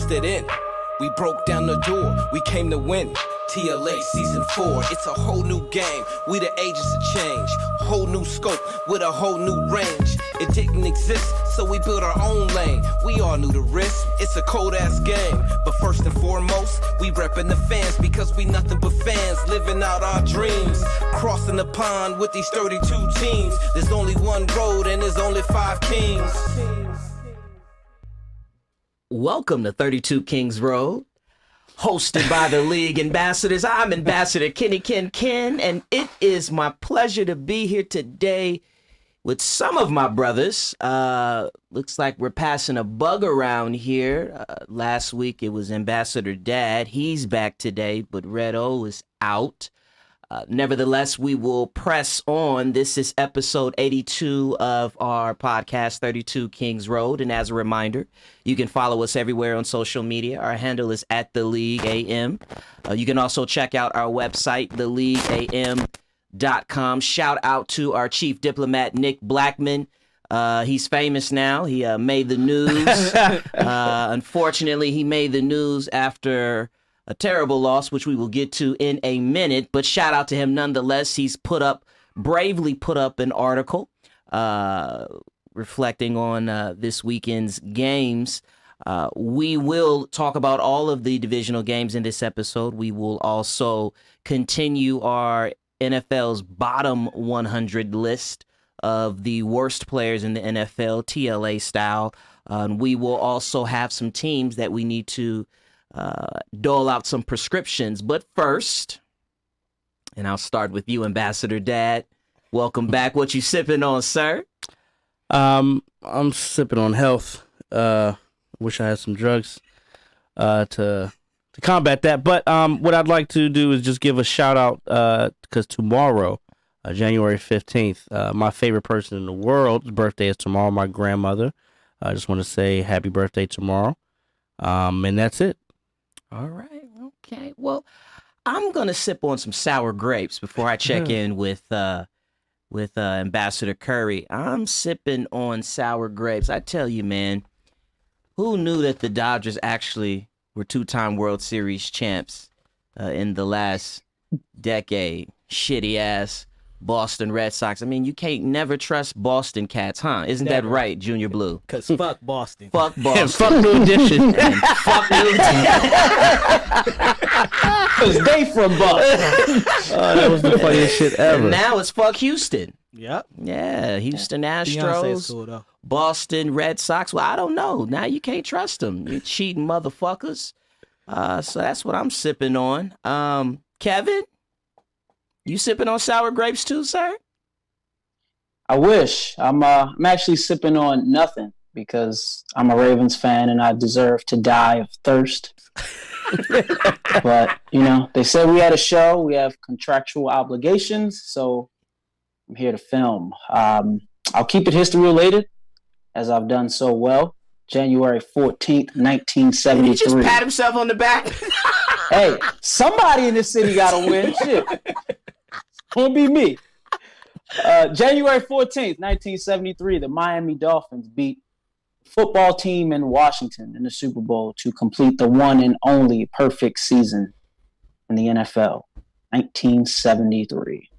busted in. We broke down the door, we came to win. TLA Season 4, it's a whole new game. We the agents of change, whole new scope with a whole new range. It didn't exist, so we built our own lane. We all knew the risk, it's a cold ass game. But first and foremost, we reppin' the fans because we nothing but fans living out our dreams. Crossing the pond with these 32 teams. There's only one road and there's only 5 kings. Welcome to 32 Kings Road, hosted by the league ambassadors. I'm Ambassador Kenny Ken, and it is my pleasure to be here today with some of my brothers. Looks like we're passing a bug around here. Last week it was Ambassador Dad. He's back today, but Red O is out. Nevertheless, we will press on. This is episode 82 of our podcast, 32 Kings Road. And as a reminder, you can follow us everywhere on social media. Our handle is @TheLeagueAM. You can also check out our website, TheLeagueAM.com. Shout out to our chief diplomat, Nick Blackman. He's famous now. He made the news. Unfortunately, he made the news after a terrible loss, which we will get to in a minute, but shout out to him nonetheless. He's bravely put up an article reflecting on this weekend's games. We will talk about all of the divisional games in this episode. We will also continue our NFL's bottom 100 list of the worst players in the NFL, TLA style. We will also have some teams that we need to dole out some prescriptions. But first, and I'll start with you, Ambassador Dad. Welcome back. What you sipping on, sir? I'm sipping on health. Wish I had some drugs to combat that. But what I'd like to do is just give a shout out because tomorrow, January 15th, my favorite person in the world's birthday is tomorrow, my grandmother. I just want to say happy birthday tomorrow. And that's it. All right. Okay. Well, I'm going to sip on some sour grapes before I check in with Ambassador Curry. I'm sipping on sour grapes. I tell you, man, who knew that the Dodgers actually were 2-time World Series champs in the last decade? Shitty ass Boston Red Sox. I mean, you can't never trust Boston Cats, huh? Isn't that right, Junior Blue? Because fuck Boston. Fuck Boston. And fuck New Edition. And fuck New Edition. Because they from Boston. Oh, that was the funniest shit ever. And now it's fuck Houston. Yep. Yeah, Houston Beyonce's Astros, cool, though. Boston Red Sox. Well, I don't know. Now you can't trust them. You cheating motherfuckers. So that's what I'm sipping on. Kevin? You sipping on sour grapes too, sir? I wish. I'm actually sipping on nothing because I'm a Ravens fan and I deserve to die of thirst. But, they said we had a show. We have contractual obligations, so I'm here to film. I'll keep it history related, as I've done so well. January 14th, 1973. Did he just pat himself on the back? Hey, somebody in this city got to win. Shit. Won't be me. January 14th, 1973, the Miami Dolphins beat a football team in Washington in the Super Bowl to complete the one and only perfect season in the NFL. 1973.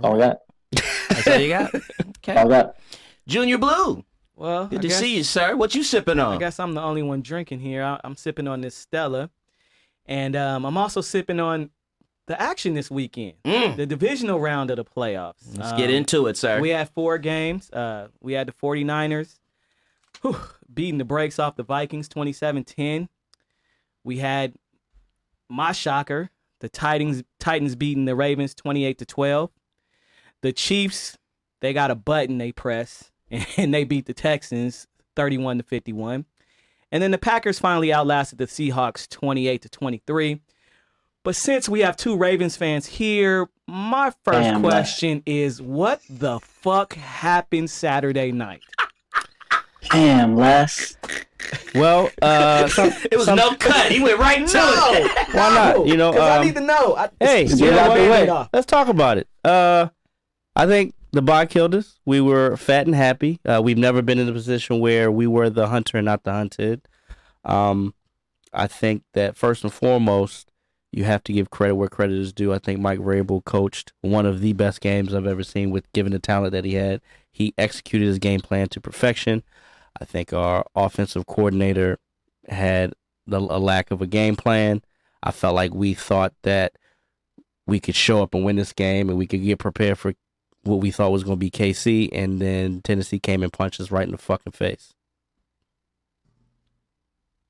All that. That's all you got? Okay. All that. Junior Blue. Well, Good to see you, sir. What you sipping on? I guess I'm the only one drinking here. I'm sipping on this Stella. And I'm also sipping on the action this weekend, the divisional round of the playoffs. Let's get into it, sir. We had 4 games. We had the 49ers beating the brakes off the Vikings 27-10. We had my shocker, the Titans beating the Ravens 28-12. The Chiefs, they got a button they press, and they beat the Texans 31-51. And then the Packers finally outlasted the Seahawks 28-23. But since we have 2 Ravens fans here, my first question is, what the fuck happened Saturday night? Damn, Les. Well, it was no cut. He went right to it. Why not? Because I need to know. Hey, get out the way. Let's talk about it. I think the bye killed us. We were fat and happy. We've never been in a position where we were the hunter and not the hunted. I think that first and foremost, you have to give credit where credit is due. I think Mike Vrabel coached one of the best games I've ever seen with given the talent that he had. He executed his game plan to perfection. I think our offensive coordinator had a lack of a game plan. I felt like we thought that we could show up and win this game and we could get prepared for what we thought was going to be KC, and then Tennessee came and punched us right in the fucking face.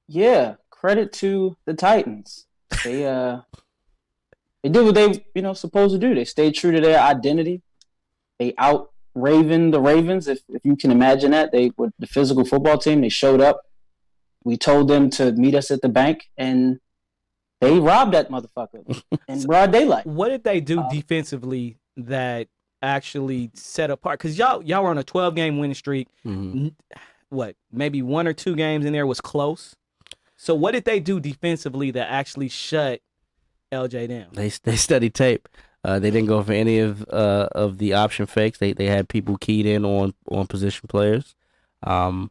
Yeah, credit to the Titans. They did what they supposed to do. They stayed true to their identity. They out Raven the Ravens, if you can imagine that. They were the physical football team. They showed up. We told them to meet us at the bank, and they robbed that motherfucker in broad daylight. What did they do defensively that actually set apart? Because y'all were on a 12-game winning streak. Mm-hmm. What, maybe 1 or 2 games in there was close? So what did they do defensively that actually shut LJ down? They studied tape. They didn't go for any of the option fakes. They had people keyed in on position players. I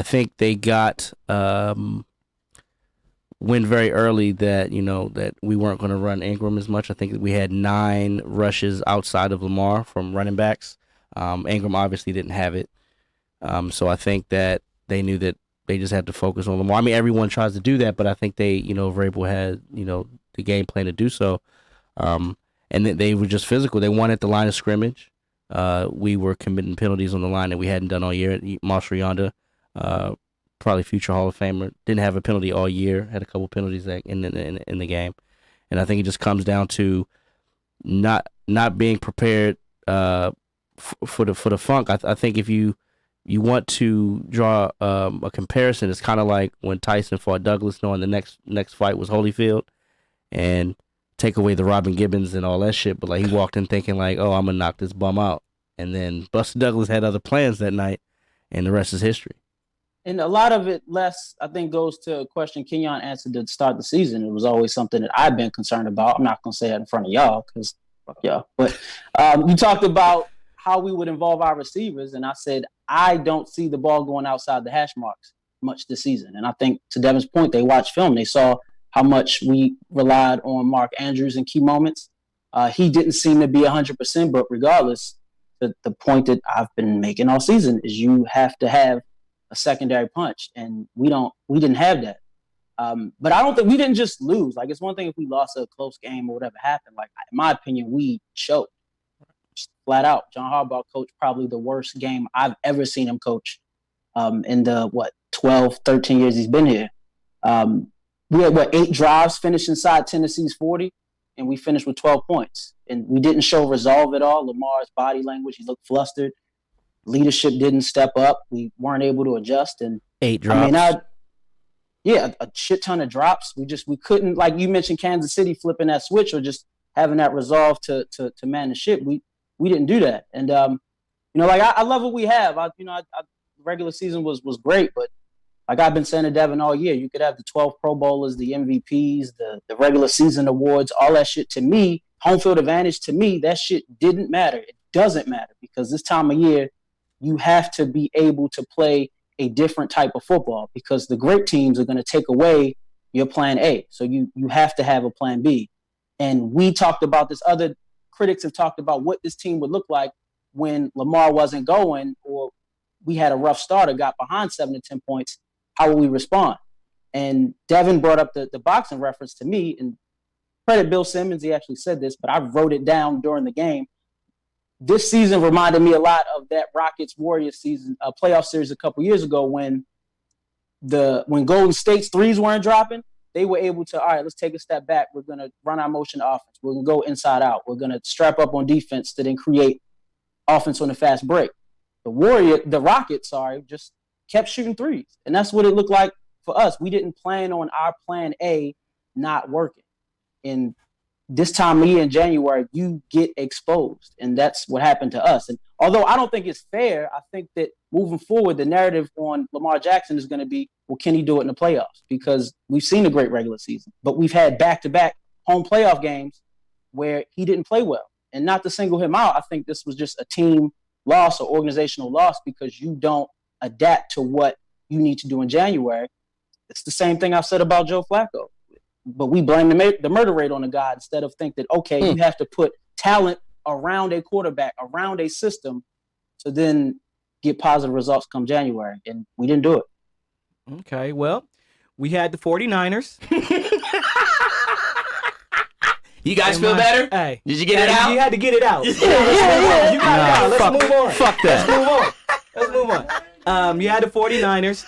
think they got wind very early that that we weren't going to run Ingram as much. I think we had 9 rushes outside of Lamar from running backs. Ingram obviously didn't have it. So I think that they knew that they just had to focus on Lamar. I mean, everyone tries to do that, but I think they, Vrabel had, the game plan to do so. And they were just physical. They won at the line of scrimmage. We were committing penalties on the line that we hadn't done all year. Marshall Yonda, probably future Hall of Famer, didn't have a penalty all year. Had a couple penalties in the game, and I think it just comes down to not being prepared for the funk. I think if you want to draw a comparison, it's kind of like when Tyson fought Douglas, knowing the next fight was Holyfield, and take away the Robin Gibbons and all that shit. But like he walked in thinking like, oh, I'm gonna knock this bum out, and then Buster Douglas had other plans that night, and the rest is history. And a lot of it, Les, I think, goes to a question Kenyon answered to start the season. It was always something that I've been concerned about. I'm not gonna say that in front of y'all because fuck y'all. But you talked about how we would involve our receivers, and I said I don't see the ball going outside the hash marks much this season. And I think to Devin's point, they watched film. They saw how much we relied on Mark Andrews in key moments. He didn't seem to be 100%, but regardless, the point that I've been making all season is you have to have a secondary punch, and we didn't have that. But I don't think we didn't just lose. Like, it's one thing if we lost a close game or whatever happened. Like, in my opinion, we choked. Just flat out. John Harbaugh coached probably the worst game I've ever seen him coach in the 12, 13 years he's been here. We had 8 drives finished inside Tennessee's 40, and we finished with 12 points. And we didn't show resolve at all. Lamar's body language, he looked flustered. Leadership didn't step up. We weren't able to adjust. And 8 drops. A shit ton of drops. We couldn't, like you mentioned, Kansas City flipping that switch or just having that resolve to man the ship. We didn't do that. And I love what we have. Regular season was great, but like I've been saying to Devin all year, you could have the 12 Pro Bowlers, the MVPs, the regular season awards, all that shit. To me, home field advantage, to me, that shit didn't matter. It doesn't matter because this time of year, you have to be able to play a different type of football because the great teams are going to take away your plan A. So you have to have a plan B. And we talked about this. Other critics have talked about what this team would look like when Lamar wasn't going or we had a rough start or got behind 7 to 10 points. How will we respond? And Devin brought up the boxing reference to me, and credit Bill Simmons. He actually said this, but I wrote it down during the game. This season reminded me a lot of that Rockets-Warriors season, a playoff series a couple years ago when Golden State's threes weren't dropping. They were able to, all right, let's take a step back. We're going to run our motion offense. We're going to go inside out. We're going to strap up on defense to then create offense on the fast break. The Rockets, just kept shooting threes. And that's what it looked like for us. We didn't plan on our plan A not working. And this time of year in January, you get exposed. And that's what happened to us. And although I don't think it's fair, I think that moving forward, the narrative on Lamar Jackson is going to be, well, can he do it in the playoffs? Because we've seen a great regular season, but we've had back-to-back home playoff games where he didn't play well. And not to single him out, I think this was just a team loss or organizational loss because you don't adapt to what you need to do in January. It's the same thing I've said about Joe Flacco. But we blame the murder rate on the guy instead of think that, okay, you have to put talent around a quarterback, around a system, to then get positive results come January. And we didn't do it. Okay, well, we had the 49ers. You guys feel better? Hey. Did you get it out? You had to get it out. You got it out. Let's move on. Fuck that. Let's move on. You had the 49ers.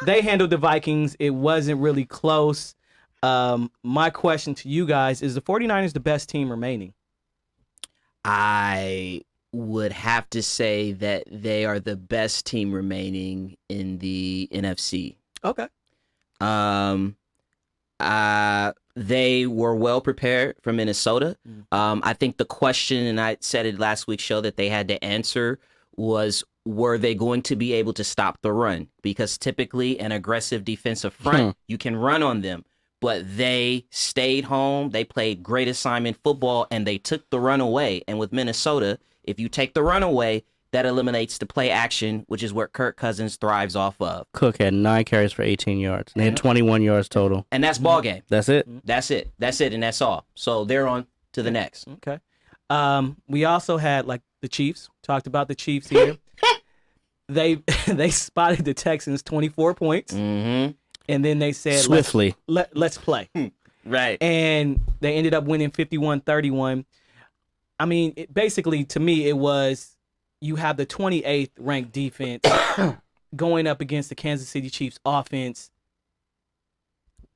They handled the Vikings. It wasn't really close. My question to you guys is the 49ers the best team remaining? I would have to say that they are the best team remaining in the NFC. Okay. They were well prepared for Minnesota. I think the question, and I said it last week's show that they had to answer, was were they going to be able to stop the run? Because typically an aggressive defensive front, you can run on them. But they stayed home. They played great assignment football, and they took the run away. And with Minnesota, if you take the run away, that eliminates the play action, which is what Kirk Cousins thrives off of. Cook had 9 carries for 18 yards. They had 21 yards total. And that's ball game. That's it. That's it. That's it, and that's all. So they're on to the next. Okay. We also had like the Chiefs. Talked about the Chiefs here. They spotted the Texans 24 points. Mm-hmm. And then they said, Swiftly. let's play. Right. And they ended up winning 51-31. I mean, basically, to me, it was you have the 28th ranked defense going up against the Kansas City Chiefs offense.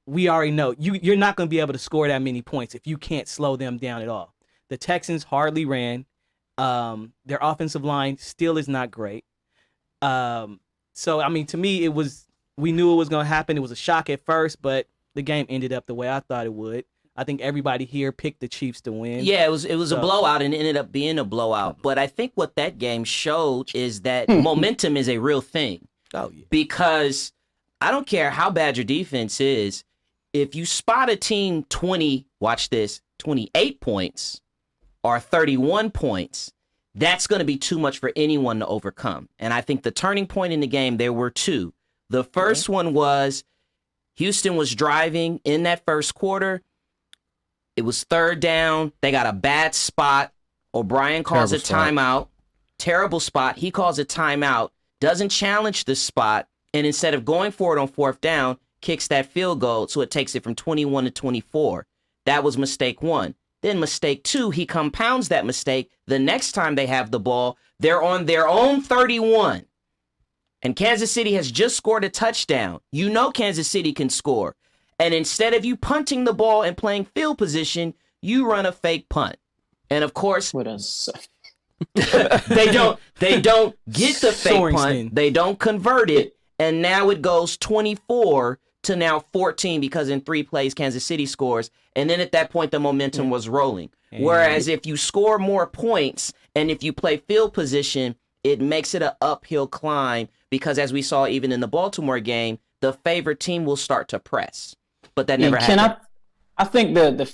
We already know you're not going to be able to score that many points if you can't slow them down at all. The Texans hardly ran. Their offensive line still is not great. So, I mean, to me, we knew it was going to happen. It was a shock at first, but the game ended up the way I thought it would. I think everybody here picked the Chiefs to win. Yeah, it was a blowout, and it ended up being a blowout. But I think what that game showed is that momentum is a real thing. Oh, yeah. Because I don't care how bad your defense is, if you spot a team 28 points or 31 points, that's going to be too much for anyone to overcome. And I think the turning point in the game, there were two. The first one was Houston was driving in that first quarter. It was third down. They got a bad spot. O'Brien calls a timeout. Terrible spot. He calls a timeout, doesn't challenge the spot, and instead of going for it on fourth down, kicks that field goal, so it takes it from 21 to 24. That was mistake one. Then mistake two, he compounds that mistake. The next time they have the ball, they're on their own 31. And Kansas City has just scored a touchdown. You know Kansas City can score. And instead of you punting the ball and playing field position, you run a fake punt. And of course, they don't get the fake punt. They don't convert it. And now it goes 24 to now 14 because in 3 plays, Kansas City scores. And then at that point, the momentum was rolling. Whereas if you score more points and if you play field position, it makes it an uphill climb because as we saw even in the Baltimore game, the favorite team will start to press. But that never happened. I think the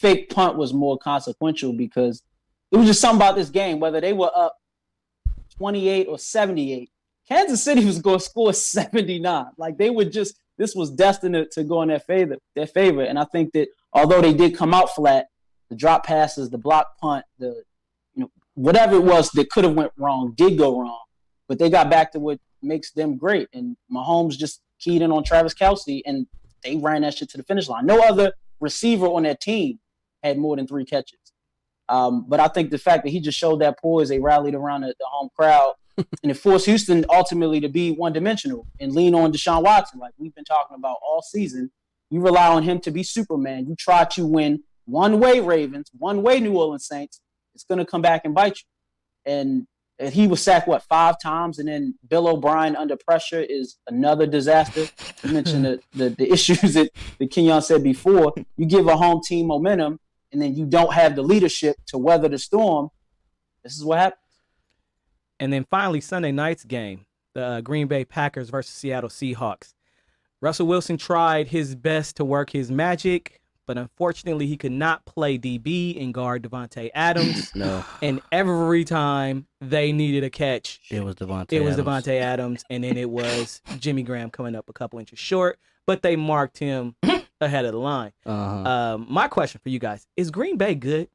fake punt was more consequential because it was just something about this game, whether they were up 28 or 78. Kansas City was going to score 79. Like this was destined to go in their favor. And I think that although they did come out flat, the drop passes, the block punt, whatever it was that could have went wrong did go wrong. But they got back to what makes them great. And Mahomes just keyed in on Travis Kelce, and they ran that shit to the finish line. No other receiver on that team had more than 3 catches. But I think the fact that he just showed that poise, they rallied around the home crowd, and it forced Houston ultimately to be one-dimensional and lean on Deshaun Watson, like we've been talking about all season. You rely on him to be Superman. You try to win one way, Ravens, one way, New Orleans Saints. It's going to come back and bite you. And he was sacked, 5 times? And then Bill O'Brien under pressure is another disaster. You mentioned the issues that Kenyon said before. You give a home team momentum, and then you don't have the leadership to weather the storm. This is what happens. And then finally, Sunday night's game, the Green Bay Packers versus Seattle Seahawks. Russell Wilson tried his best to work his magic, but unfortunately he could not play DB and guard Devontae Adams. No, And every time they needed a catch, it was Devontae. it was Adams. Devontae Adams, and then it was Jimmy Graham coming up a couple inches short, but they marked him ahead of the line. My question for you guys, is Green Bay good?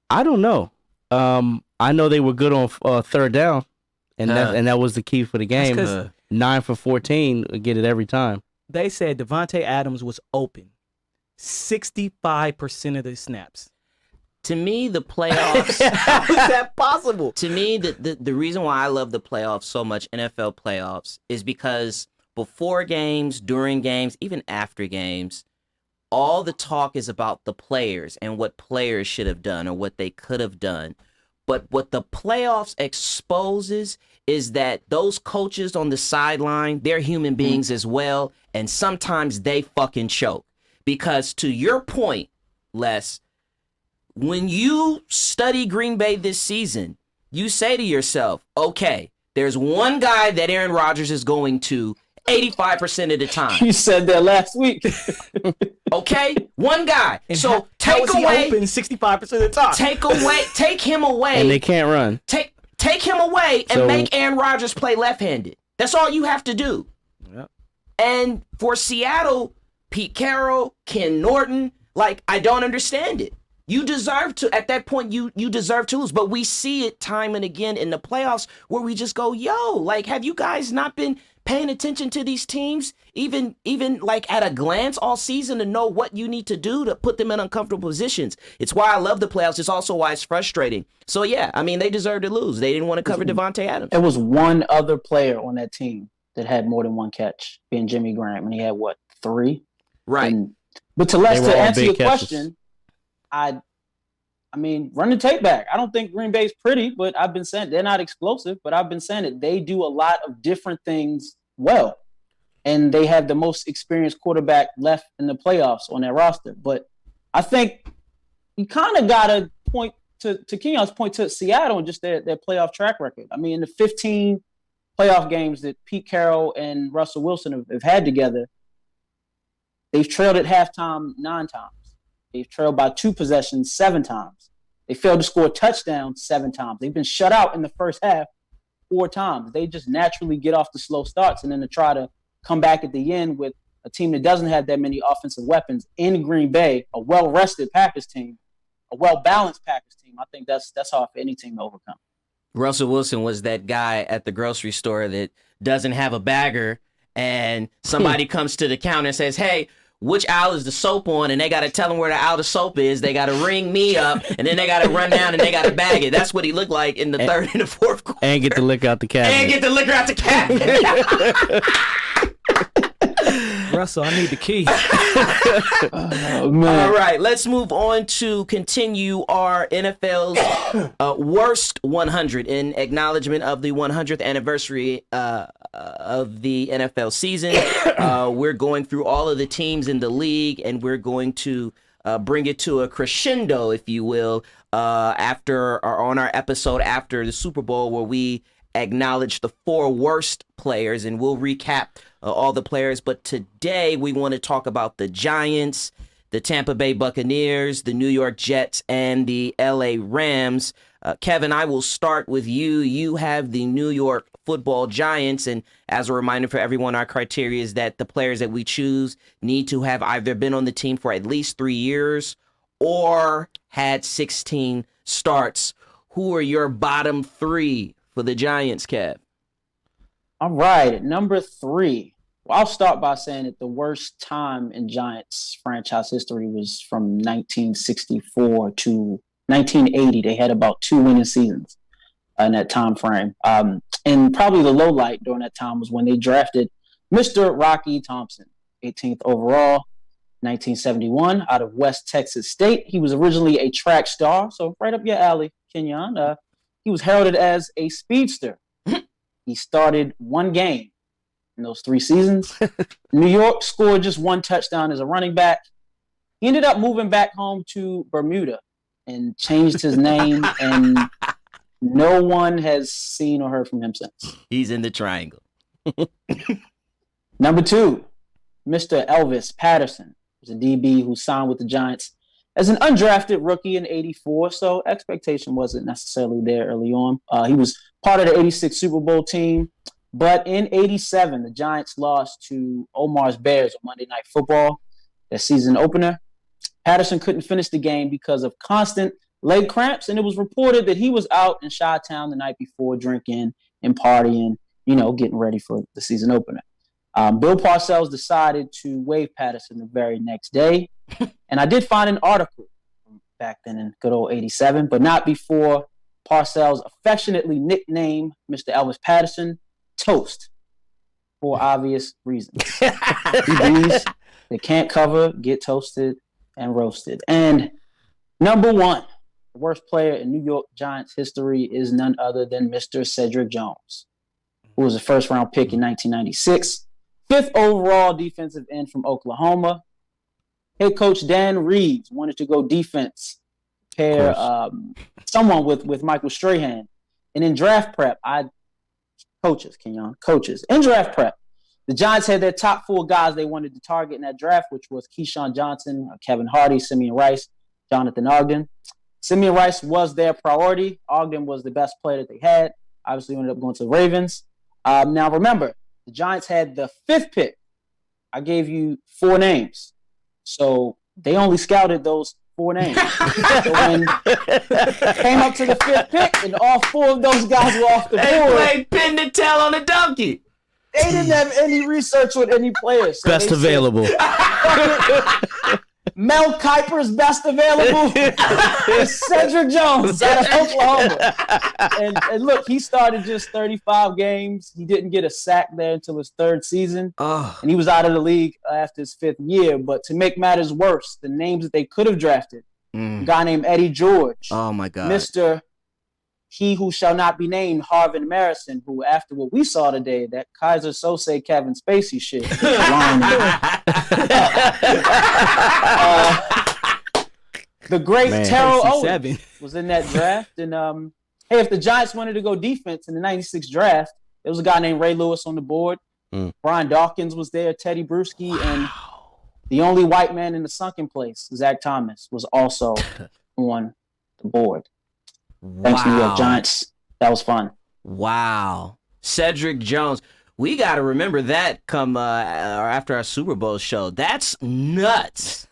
I don't know. I know they were good on third down, and that was the key for the game. 'cause- 9 for 14, get it every time. They said Devontae Adams was open 65% of the snaps. To me, the playoffs. How is that possible? To me, the reason why I love the playoffs so much, NFL playoffs, is because before games, during games, even after games, all the talk is about the players and what players should have done or what they could have done. But what the playoffs exposes is that those coaches on the sideline, they're human beings as well, and sometimes they fucking choke. Because to your point, Les, when you study Green Bay this season, you say to yourself, okay, there's one guy that Aaron Rodgers is going to 85% of the time. You said that last week. Okay? One guy. And so how take is he away open 65% of the time? take him away. And they can't run. Take him away and So- make Aaron Rodgers play left-handed. That's all you have to do. Yep. And for Seattle, Pete Carroll, Ken Norton, like, I don't understand it. You deserve to, at that point, you deserve to lose. But we see it time and again in the playoffs where we just go, yo, like, have you guys not been paying attention to these teams, even like at a glance all season to know what you need to do to put them in uncomfortable positions? It's why I love the playoffs. It's also why it's frustrating. So, yeah, I mean, they deserve to lose. They didn't want to cover Devontae Adams. There was one other player on that team that had more than one catch, being Jimmy Graham, and he had, 3? Right. But They were to all answer big your catches. question, I mean, run the tape back. I don't think Green Bay's pretty, but I've been saying they're not explosive, but I've been saying that they do a lot of different things well. And they have the most experienced quarterback left in the playoffs on their roster. But I think you kind of got to point to Kenyon's point to Seattle and just their playoff track record. I mean, in the 15 playoff games that Pete Carroll and Russell Wilson have had together, they've trailed at halftime 9 times. They've trailed by 2 possessions 7 times. They failed to score a touchdown 7 times. They've been shut out in the first half 4 times. They just naturally get off the slow starts and then to try to come back at the end with a team that doesn't have that many offensive weapons in Green Bay, a well-rested Packers team, a well-balanced Packers team. I think that's hard for any team to overcome. Russell Wilson was that guy at the grocery store that doesn't have a bagger, and somebody comes to the counter and says, hey, which aisle is the soap on? And they got to tell them where the aisle the soap is. They got to ring me up, and then they got to run down and they got to bag it. That's what he looked like in the third and the fourth quarter. And get the lick out the cabinet. And get the liquor out the cabinet. Russell, I need the key. Oh, man. All right, let's move on to continue our NFL's worst 100 in acknowledgement of the 100th anniversary of the NFL season. We're going through all of the teams in the league, and we're going to bring it to a crescendo, if you will, on our episode after the Super Bowl, where we acknowledge the 4 worst players, and we'll recap all the players. But today we want to talk about the Giants, the Tampa Bay Buccaneers, the New York Jets, and the LA Rams. Kevin, I will start with you. You have the New York Football Giants, and as a reminder for everyone, our criteria is that the players that we choose need to have either been on the team for at least 3 years or had 16 starts. Who are your bottom 3 for the Giants, Kev? All right, at number 3. Well, I'll start by saying that the worst time in Giants franchise history was from 1964 to 1980. They had about 2 winning seasons in that time frame. And probably the low light during that time was when they drafted Mr. Rocky Thompson, 18th overall, 1971, out of West Texas State. He was originally a track star, so right up your alley, Kenyon. He was heralded as a speedster. He started 1 game in those 3 seasons. New York scored just 1 touchdown as a running back. He ended up moving back home to Bermuda and changed his name, and no one has seen or heard from him since. He's in the triangle. Number 2, Mr. Elvis Patterson He's a DB who signed with the Giants as an undrafted rookie in '84, so expectation wasn't necessarily there early on. He was part of the '86 Super Bowl team, but in '87, the Giants lost to Omar's Bears on Monday Night Football, their season opener. Patterson couldn't finish the game because of constant leg cramps, and it was reported that he was out in Chi-Town the night before drinking and partying, getting ready for the season opener. Bill Parcells decided to waive Patterson the very next day, and I did find an article back then in good old '87, but not before Parcells affectionately nicknamed Mr. Elvis Patterson Toast for obvious reasons. DBs that can't cover get toasted and roasted. And number one, the worst player in New York Giants history is none other than Mr. Cedric Jones, who was a first-round pick in 1996, fifth overall defensive end from Oklahoma. Head coach Dan Reeves wanted to go defense, pair someone with Michael Strahan. And in draft prep, coaches. In draft prep, the Giants had their top 4 guys they wanted to target in that draft, which was Keyshawn Johnson, Kevin Hardy, Simeon Rice, Jonathan Ogden. Simeon Rice was their priority. Ogden was the best player that they had. Obviously, ended up going to the Ravens. Now, remember, the Giants had the 5th pick. I gave you 4 names. So they only scouted those 4 names. So when it came up to the 5th pick, and all 4 of those guys were off the board. They played pin to tail on a donkey. They didn't have any research with any players. So Best available. Mel Kiper's best available is Cedric Jones out of Oklahoma. And look, he started just 35 games. He didn't get a sack there until his 3rd season. And he was out of the league after his 5th year. But to make matters worse, the names that they could have drafted, a guy named Eddie George. Oh, my God. Mr. He who shall not be named, Harvin Marison, who after what we saw today, that Kaiser Sose Kevin Spacey shit. The great Terrell Owens was in that draft. And hey, if the Giants wanted to go defense in the '96 draft, there was a guy named Ray Lewis on the board. Brian Dawkins was there, Teddy Bruschi, and the only white man in the sunken place, Zach Thomas, was also on the board. Thanks, New York Giants. That was fun. Wow. Cedric Jones. We got to remember that come after our Super Bowl show. That's nuts.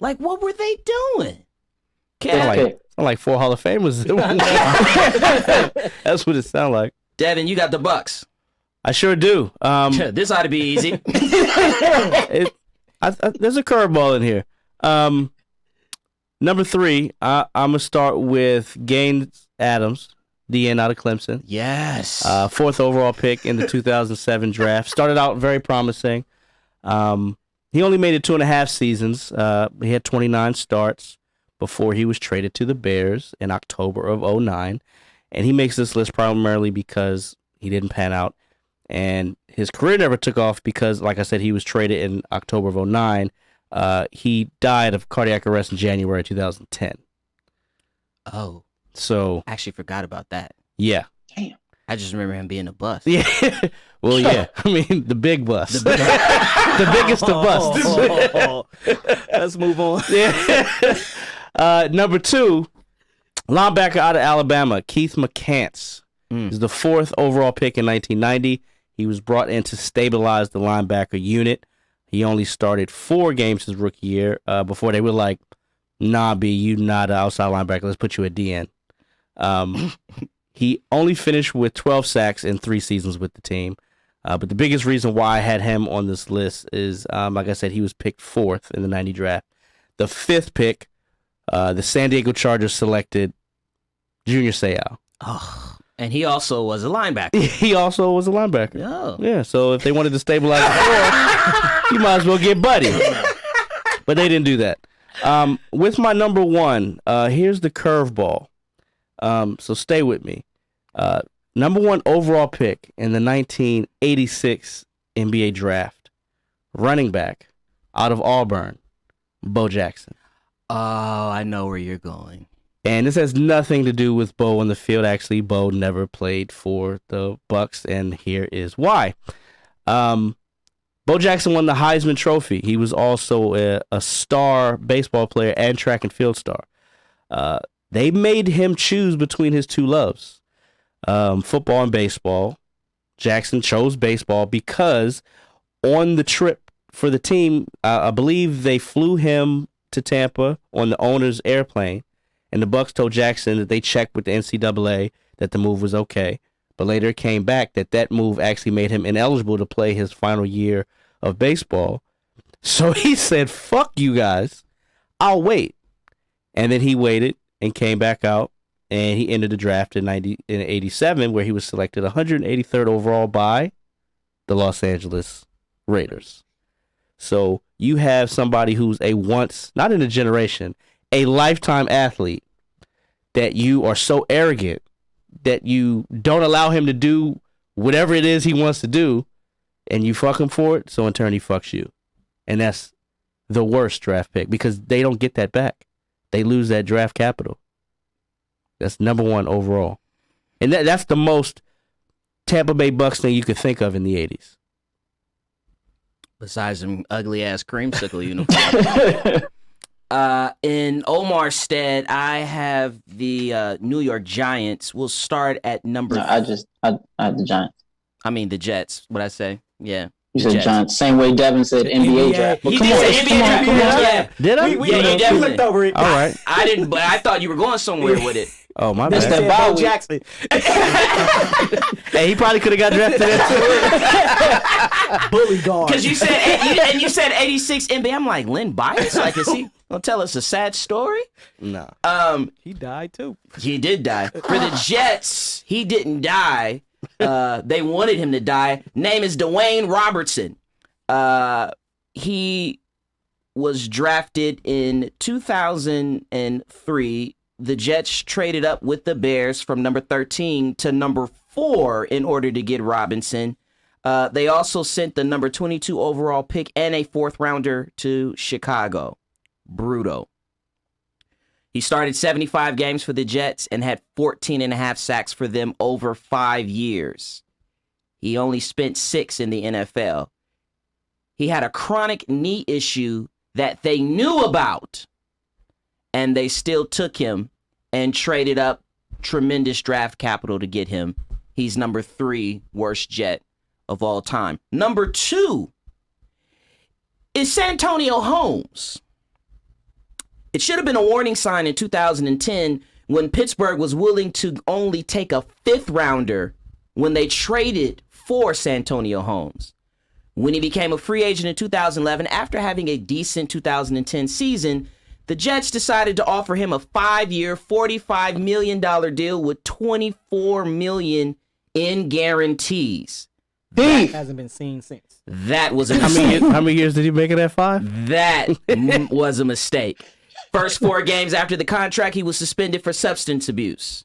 Like, what were they doing? Like 4 Hall of Famers. That's what it sounded like. Devin, you got the Bucs. I sure do. This ought to be easy. There's a curveball in here. Number 3, I'm going to start with Gaines Adams, DN out of Clemson. Yes. 4th overall pick in the 2007 draft. Started out very promising. He only made it 2.5 seasons. He had 29 starts before he was traded to the Bears in October of 2009. And he makes this list primarily because he didn't pan out. And his career never took off because, like I said, he was traded in October of 2009. He died of cardiac arrest in January 2010. Oh. So. I actually forgot about that. Yeah. Damn. I just remember him being a bust. Yeah. Well, yeah. I mean, the big bust. The biggest of busts. Let's move on. Yeah. Number 2, linebacker out of Alabama, Keith McCants. He's the 4th overall pick in 1990. He was brought in to stabilize the linebacker unit. He only started 4 games his rookie year before they were like, nah, B, you not an outside linebacker. Let's put you at DN. He only finished with 12 sacks in 3 seasons with the team. But the biggest reason why I had him on this list is, like I said, he was picked 4th in the 90 draft. The 5th pick, the San Diego Chargers selected Junior Seau. Oh. And he also was a linebacker. He also was a linebacker. Oh. Yeah, so if they wanted to stabilize the floor, you might as well get Buddy. But they didn't do that. With my number 1, here's the curveball. So stay with me. Number 1 overall pick in the 1986 NBA draft, running back out of Auburn, Bo Jackson. Oh, I know where you're going. And this has nothing to do with Bo on the field. Actually, Bo never played for the Bucs, and here is why. Bo Jackson won the Heisman Trophy. He was also a star baseball player and track and field star. They made him choose between his two loves, football and baseball. Jackson chose baseball because on the trip for the team, I believe they flew him to Tampa on the owner's airplane, and the Bucs told Jackson that they checked with the NCAA that the move was okay. But later it came back that move actually made him ineligible to play his final year of baseball. So he said, fuck you guys, I'll wait. And then he waited and came back out, and he entered the draft in 87, where he was selected 183rd overall by the Los Angeles Raiders. So you have somebody who's a once, not in a generation, a lifetime athlete, that you are so arrogant that you don't allow him to do whatever it is he wants to do, and you fuck him for it, so in turn he fucks you. And that's the worst draft pick because they don't get that back. They lose that draft capital. That's number one overall. And that's the most Tampa Bay Bucs thing you could think of in the 80s. Besides some ugly-ass creamsicle uniform. In Omar's stead, I have the New York Giants. We'll start at number... No, I have the Giants. I mean, the Jets. What'd I say? Yeah. You said Jets. Giants. Same way Devin said NBA draft. But He come did on, say NBA draft. come on. Yeah. Did I? Yeah, you definitely flipped over it. All right. I didn't, but I thought you were going somewhere with it. Oh, my That's bad. that bye Bo week. Jackson. Hey, he probably could have got drafted there too. Bully guard. Because you said 86 NBA. I'm like, Lynn Bias? Like, is he gonna tell us a sad story? No. He died too. He did die. For the Jets, he didn't die. They wanted him to die. Name is Dwayne Robertson. He was drafted in 2003. The Jets traded up with the Bears from number 13 to number 4 in order to get Robinson. They also sent the number 22 overall pick and a 4th rounder to Chicago. Bruto. He started 75 games for the Jets and had 14 and a half sacks for them over 5 years. He only spent 6 in the NFL. He had a chronic knee issue that they knew about, and they still took him and traded up tremendous draft capital to get him. He's number 3 worst Jet of all time. Number 2 is Santonio Holmes. It should have been a warning sign in 2010 when Pittsburgh was willing to only take a 5th rounder when they traded for Santonio Holmes. When he became a free agent in 2011, after having a decent 2010 season, the Jets decided to offer him a 5-year, $45 million deal with $24 million in guarantees. Beef. Hasn't been seen since. That was a mistake. How many years did he make it at 5? That was a mistake. First 4 games after the contract, he was suspended for substance abuse.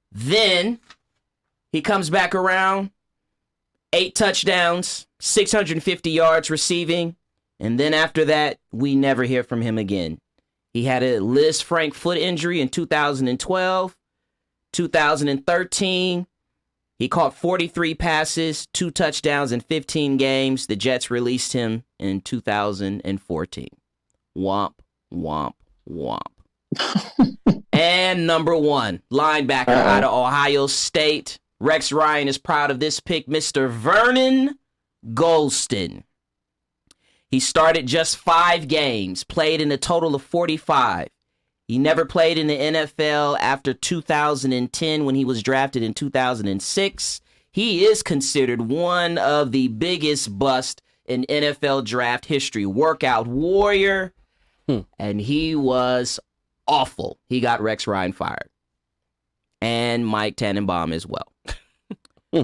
Then he comes back around, 8 touchdowns, 650 yards receiving, and then after that, we never hear from him again. He had a Liz Frank foot injury in 2012, 2013. He caught 43 passes, 2 touchdowns in 15 games. The Jets released him in 2014. Womp, womp, womp. And number 1, linebacker out of Ohio State. Rex Ryan is proud of this pick, Mr. Vernon Golston. He started just 5 games, played in a total of 45. He never played in the NFL after 2010 when he was drafted in 2006. He is considered one of the biggest busts in NFL draft history. Workout warrior, and he was awful. He got Rex Ryan fired. And Mike Tannenbaum as well.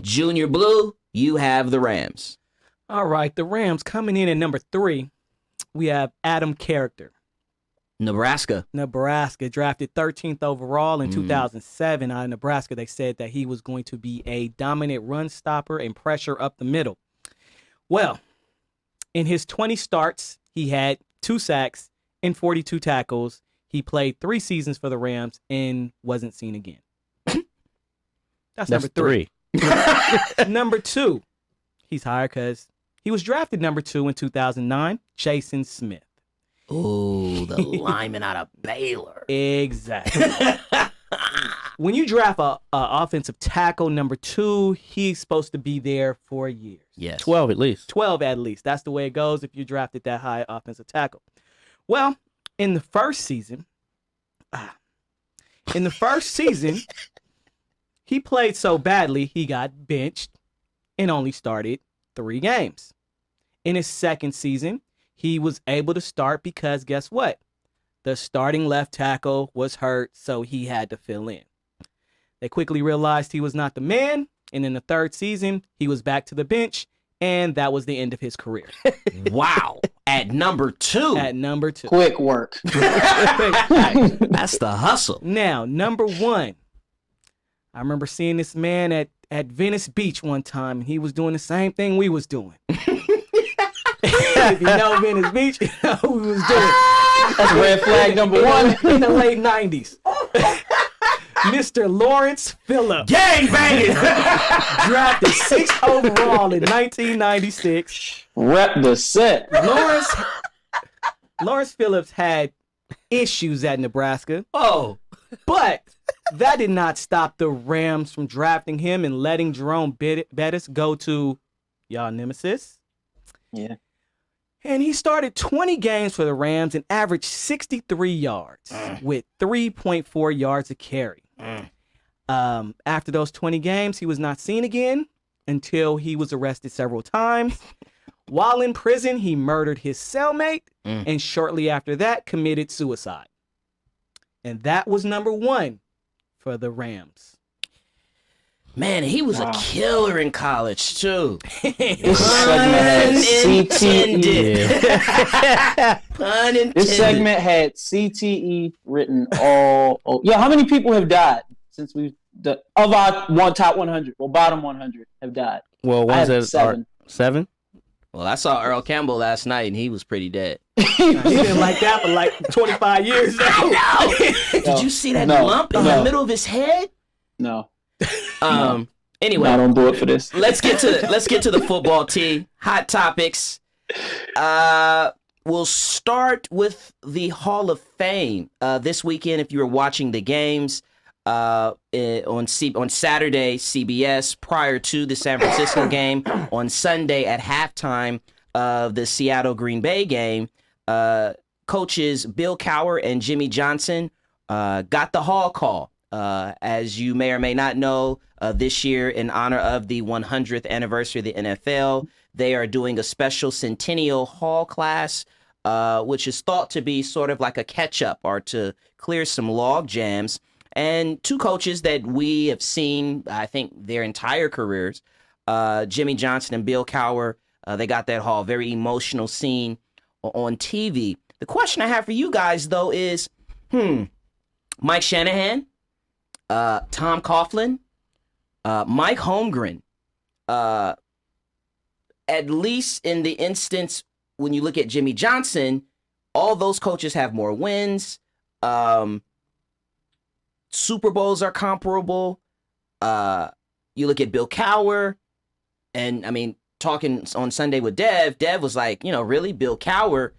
Junior Blue, you have the Rams. All right, the Rams coming in at number 3. We have Adam Character. Nebraska. Nebraska, drafted 13th overall in 2007 out of Nebraska. They said that he was going to be a dominant run stopper and pressure up the middle. Well, in his 20 starts, he had 2 sacks and 42 tackles. He played 3 seasons for the Rams and wasn't seen again. That's number 3. Number 2, he's hired because He was drafted number 2 in 2009, Jason Smith. Ooh, the lineman out of Baylor. Exactly. When you draft a offensive tackle number 2, he's supposed to be there for years. Yes. 12 at least. 12 at least. That's the way it goes if you drafted that high offensive tackle. Well, in the first season, he played so badly he got benched and only started 3 games. In his second season, he was able to start because guess what? The starting left tackle was hurt, so he had to fill in. They quickly realized he was not the man, and in the third season, he was back to the bench, and that was the end of his career. Wow. At number 2. At number 2. Quick work. That's the hustle. Now, number 1. I remember seeing this man at Venice Beach one time, and he was doing the same thing we was doing. If you know Venice Beach, you know who we was doing. That's red flag number 1. In the late 90s. Mr. Lawrence Phillips. Gang banging. Drafted 6th overall in 1996. Rep the set. Lawrence Phillips had issues at Nebraska, Oh. but that did not stop the Rams from drafting him and letting Jerome Bettis go to y'all nemesis. Yeah. And he started 20 games for the Rams and averaged 63 yards with 3.4 yards a carry. After those 20 games, he was not seen again until he was arrested several times. While in prison, he murdered his cellmate and shortly after that committed suicide. And that was number 1 for the Rams. Man, he was a killer in college, too. This segment had CTE. Pun intended. This segment had CTE written all over. Yeah, how many people have died since of our top 100? Well, bottom 100 have died. Well, I ones have that 7. are 7? Well, I saw Earl Campbell last night, and he was pretty dead. He been like that for like 25 years now. Did you see that No, lump in the middle of his head? No. Anyway, I don't do it for this. let's get to the football team. Hot topics. We'll start with the Hall of Fame this weekend. If you were watching the games on Saturday, CBS, prior to the San Francisco game, on Sunday at halftime of the Seattle Green Bay game, coaches Bill Cowher and Jimmy Johnson got the Hall call. As you may or may not know, this year, in honor of the 100th anniversary of the NFL, they are doing a special Centennial Hall class, which is thought to be sort of like a catch-up or to clear some log jams. And 2 coaches that we have seen, I think, their entire careers, Jimmy Johnson and Bill Cowher, they got that Hall. Very emotional scene on TV. The question I have for you guys, though, is, Mike Shanahan, Tom Coughlin, Mike Holmgren, at least in the instance when you look at Jimmy Johnson, all those coaches have more wins. Super Bowls are comparable. You look at Bill Cowher, and I mean, talking on Sunday with Dev was like, really, Bill Cowher.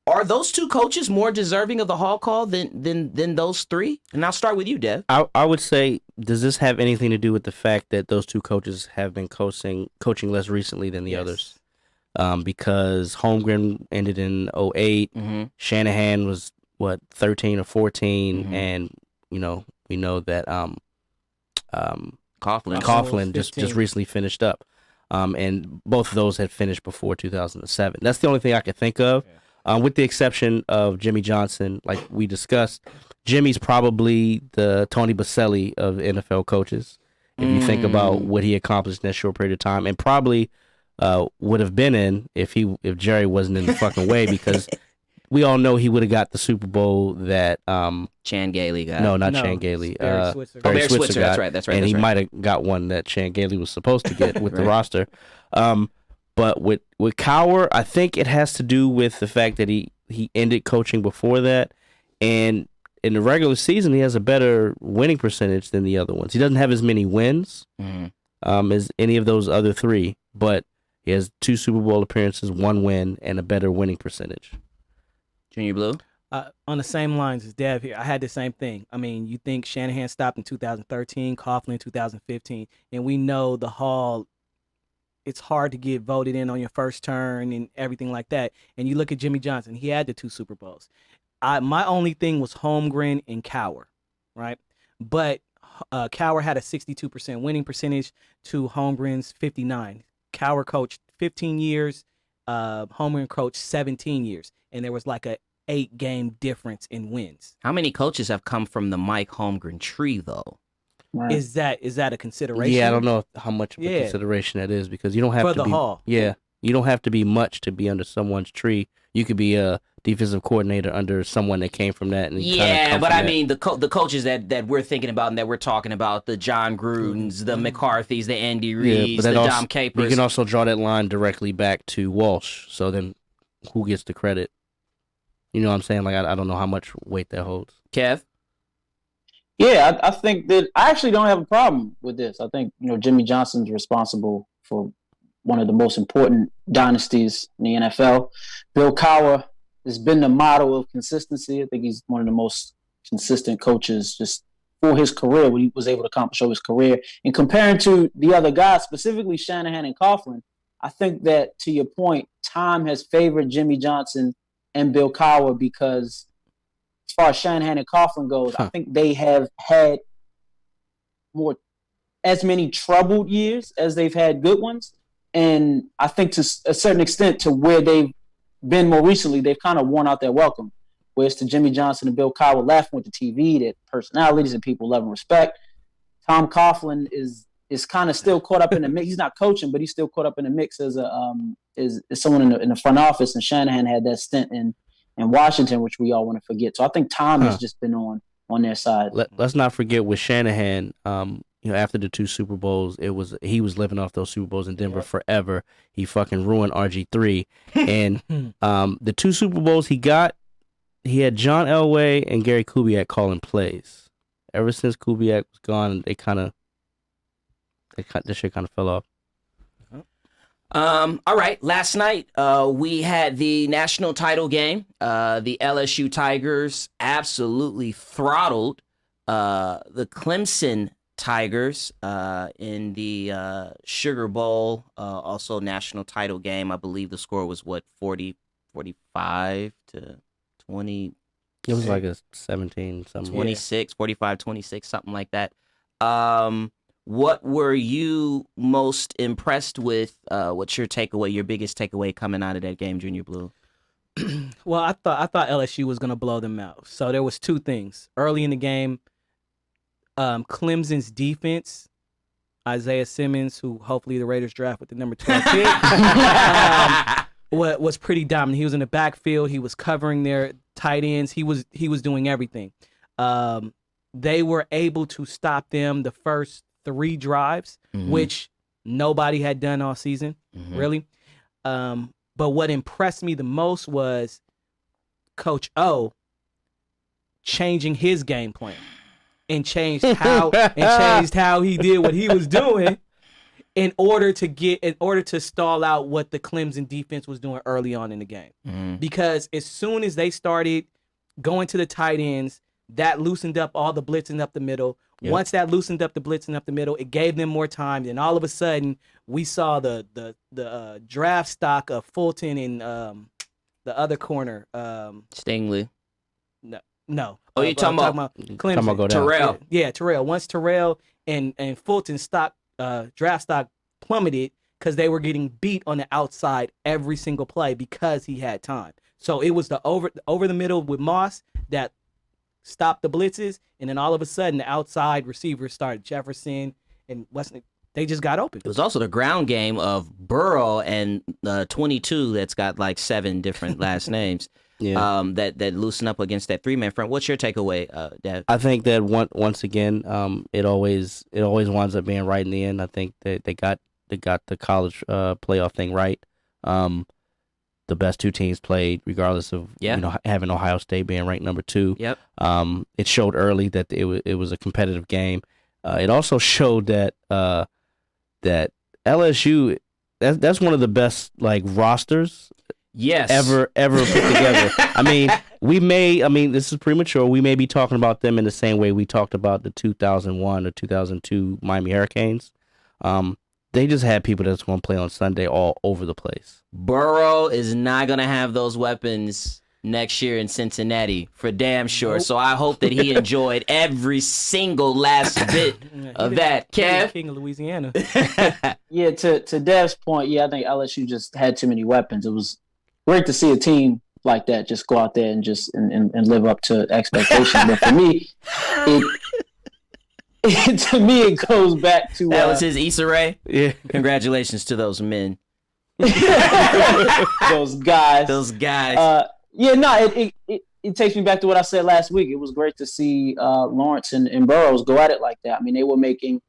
Are those 2 coaches more deserving of the Hall call than those 3? And I'll start with you, Dev. I would say, does this have anything to do with the fact that those 2 coaches have been coaching less recently than the others? Because Holmgren ended in 2008. Shanahan was, 13 or 14? And, we know that Coughlin just recently finished up. And both of those had finished before 2007. That's the only thing I could think of. Yeah. With the exception of Jimmy Johnson, like we discussed, Jimmy's probably the Tony Baselli of NFL coaches. If you think about what he accomplished in that short period of time, and probably would have been in if Jerry wasn't in the fucking way, because we all know he would have got the Super Bowl that Chan Gailey got. No, not Chan Gailey. Barry Switzer. Barry Switzer got. That's right. And he might have got one that Chan Gailey was supposed to get with the roster. But with Cowher, I think it has to do with the fact that he ended coaching before that, and in the regular season he has a better winning percentage than the other ones. He doesn't have as many wins as any of those other 3, but He has 2 Super Bowl appearances, 1 win, and a better winning percentage. Junior Blue? On the same lines as Dev here, I had the same thing. I mean, you think Shanahan stopped in 2013, Coughlin in 2015, and we know the Hall, it's hard to get voted in on your first turn and everything like that. And you look at Jimmy Johnson, he had the 2 Super Bowls. My only thing was Holmgren and Cowher, right? But Cowher had a 62% winning percentage to Holmgren's 59. Cowher coached 15 years, Holmgren coached 17 years, and there was like a 8-game difference in wins. How many coaches have come from the Mike Holmgren tree, though? Right. Is that a consideration? Yeah, I don't know how much of a consideration that is because you don't have for to the be. Hall. Yeah, you don't have to be much to be under someone's tree. You could be a defensive coordinator under someone that came from that. And Yeah, but I mean the coaches that we're thinking about and that we're talking about, the John Grudens, the McCarthys, the Andy Reeds, the Dom Capers. You can also draw that line directly back to Walsh. So then, who gets the credit? You know what I'm saying? Like I don't know how much weight that holds. Kev? Yeah, I think that I actually don't have a problem with this. I think, Jimmy Johnson's responsible for one of the most important dynasties in the NFL. Bill Cowher has been the model of consistency. I think he's one of the most consistent coaches just for his career, what he was able to accomplish over his career. And comparing to the other guys, specifically Shanahan and Coughlin, I think that, to your point, time has favored Jimmy Johnson and Bill Cowher because as far as Shanahan and Coughlin goes, I think they have had as many troubled years as they've had good ones. And I think to a certain extent to where they've been more recently, they've kind of worn out their welcome. Whereas to Jimmy Johnson and Bill Cowher laughing with the TV, that personalities and people love and respect. Tom Coughlin is kind of still caught up in the mix. He's not coaching, but he's still caught up in the mix as someone in the front office. And Shanahan had that stint in Washington, which we all want to forget. So I think Tom has just been on their side. Let's not forget with Shanahan. After the 2 Super Bowls, he was living off those Super Bowls in Denver forever. He fucking ruined RG3, and the 2 Super Bowls he got, he had John Elway and Gary Kubiak calling plays. Ever since Kubiak was gone, this shit kind of fell off. All right. Last night, we had the national title game. The LSU Tigers absolutely throttled the Clemson Tigers in the Sugar Bowl, also national title game. I believe the score was 45 to 20. It was like a 17 something. 26, 45, 26, something like that. What were you most impressed with? What's your takeaway, your biggest takeaway coming out of that game, Junior Blue? Well, I thought LSU was going to blow them out. So there was 2 things. Early in the game, Clemson's defense, Isaiah Simmons, who hopefully the Raiders draft with the number 12 pick, was pretty dominant. He was in the backfield. He was covering their tight ends. He was doing everything. They were able to stop them the first 3 drives, which nobody had done all season, really. But what impressed me the most was Coach O changing his game plan and changed how he did what he was doing in order to stall out what the Clemson defense was doing early on in the game. Because as soon as they started going to the tight ends, that loosened up all the blitzing up the middle. Yep. Once that loosened up the blitzing up the middle, it gave them more time. And all of a sudden, we saw the draft stock of Fulton and the other corner. Stingley. No. Oh, you're talking about Clemson. Terrell. Yeah, Terrell. Once Terrell and Fulton's draft stock plummeted because they were getting beat on the outside every single play because he had time. So it was the over the middle with Moss that stopped the blitzes, and then all of a sudden the outside receivers started. Jefferson and Weston, they just got open. It was also the ground game of Burrow and 22 that's got like 7 different last names. Yeah. That loosen up against that 3-man front. What's your takeaway, Dev? I think that once again, it always winds up being right in the end. I think that they got the college playoff thing right. The best 2 teams played, regardless of having Ohio State being ranked number 2. Yep. It showed early that it was a competitive game. It also showed that that LSU that's one of the best like rosters Yes. ever put together. I mean, this is premature. We may be talking about them in the same way we talked about the 2001 or 2002 Miami Hurricanes. They just had people that's going to play on Sunday all over the place. Burrow is not going to have those weapons next year in Cincinnati for damn sure. Nope. So I hope that he enjoyed every single last bit of that. He's the Kev? King of Louisiana. Yeah, to Dev's point, I think LSU just had too many weapons. It was great to see a team like that just go out there and just and live up to expectations. But for me, it goes back to That was his Issa Rae. Yeah. Congratulations to those men. those guys. It takes me back to what I said last week. It was great to see Lawrence and Burrows go at it like that. I mean, they were making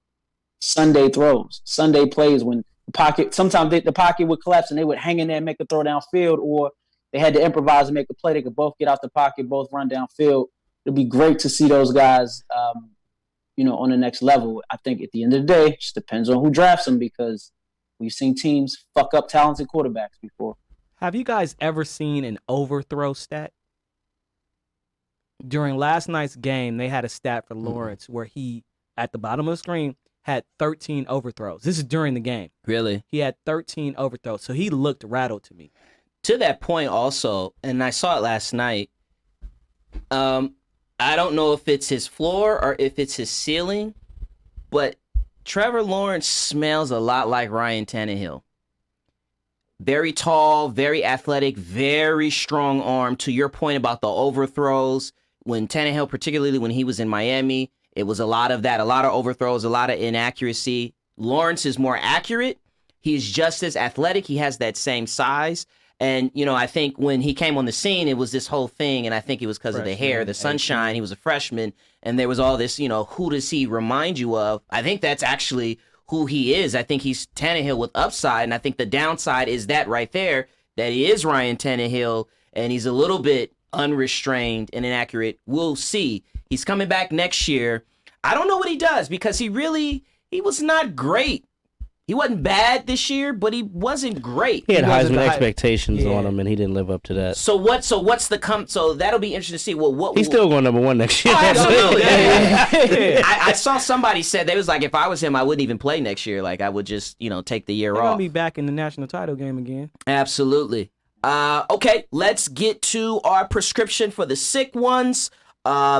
Sunday throws, Sunday plays when the pocket. Sometimes the pocket would collapse and they would hang in there and make a throw downfield, or they had to improvise and make a play. They could both get out the pocket, both run downfield. It'd be great to see those guys, on the next level. I think at the end of the day, it just depends on who drafts them, because we've seen teams fuck up talented quarterbacks before. Have you guys ever seen an overthrow stat? During last night's game, they had a stat for Lawrence where he, at the bottom of the screen, had 13 overthrows. This is during the game. Really? He had 13 overthrows, so he looked rattled to me. To that point also, and I saw it last night, I don't know if it's his floor or if it's his ceiling, but Trevor Lawrence smells a lot like Ryan Tannehill. Very tall, very athletic, very strong arm. To your point about the overthrows, when Tannehill, particularly when he was in Miami, it was a lot of that, a lot of overthrows, a lot of inaccuracy. Lawrence is more accurate. He's just as athletic. He has that same size. And, I think when he came on the scene, it was this whole thing, and I think it was because of the hair, the sunshine. He was a freshman, and there was all this, who does he remind you of? I think that's actually who he is. I think he's Tannehill with upside, and I think the downside is that right there, that he is Ryan Tannehill, and he's a little bit unrestrained and inaccurate. We'll see. He's coming back next year. I don't know what he does, because he was not great. He wasn't bad this year, but he wasn't great. He had wasn't Heisman the hype. expectations on him, and he didn't live up to that. So what's the so that'll be interesting to see. Well, what He's still going number one next year. Oh, absolutely. Yeah. I saw somebody said they was like, if I was him, I wouldn't even play next year. Like I would just take the year They're off. going to be back in the national title game again. Absolutely. Okay, let's get to our prescription for the sick ones.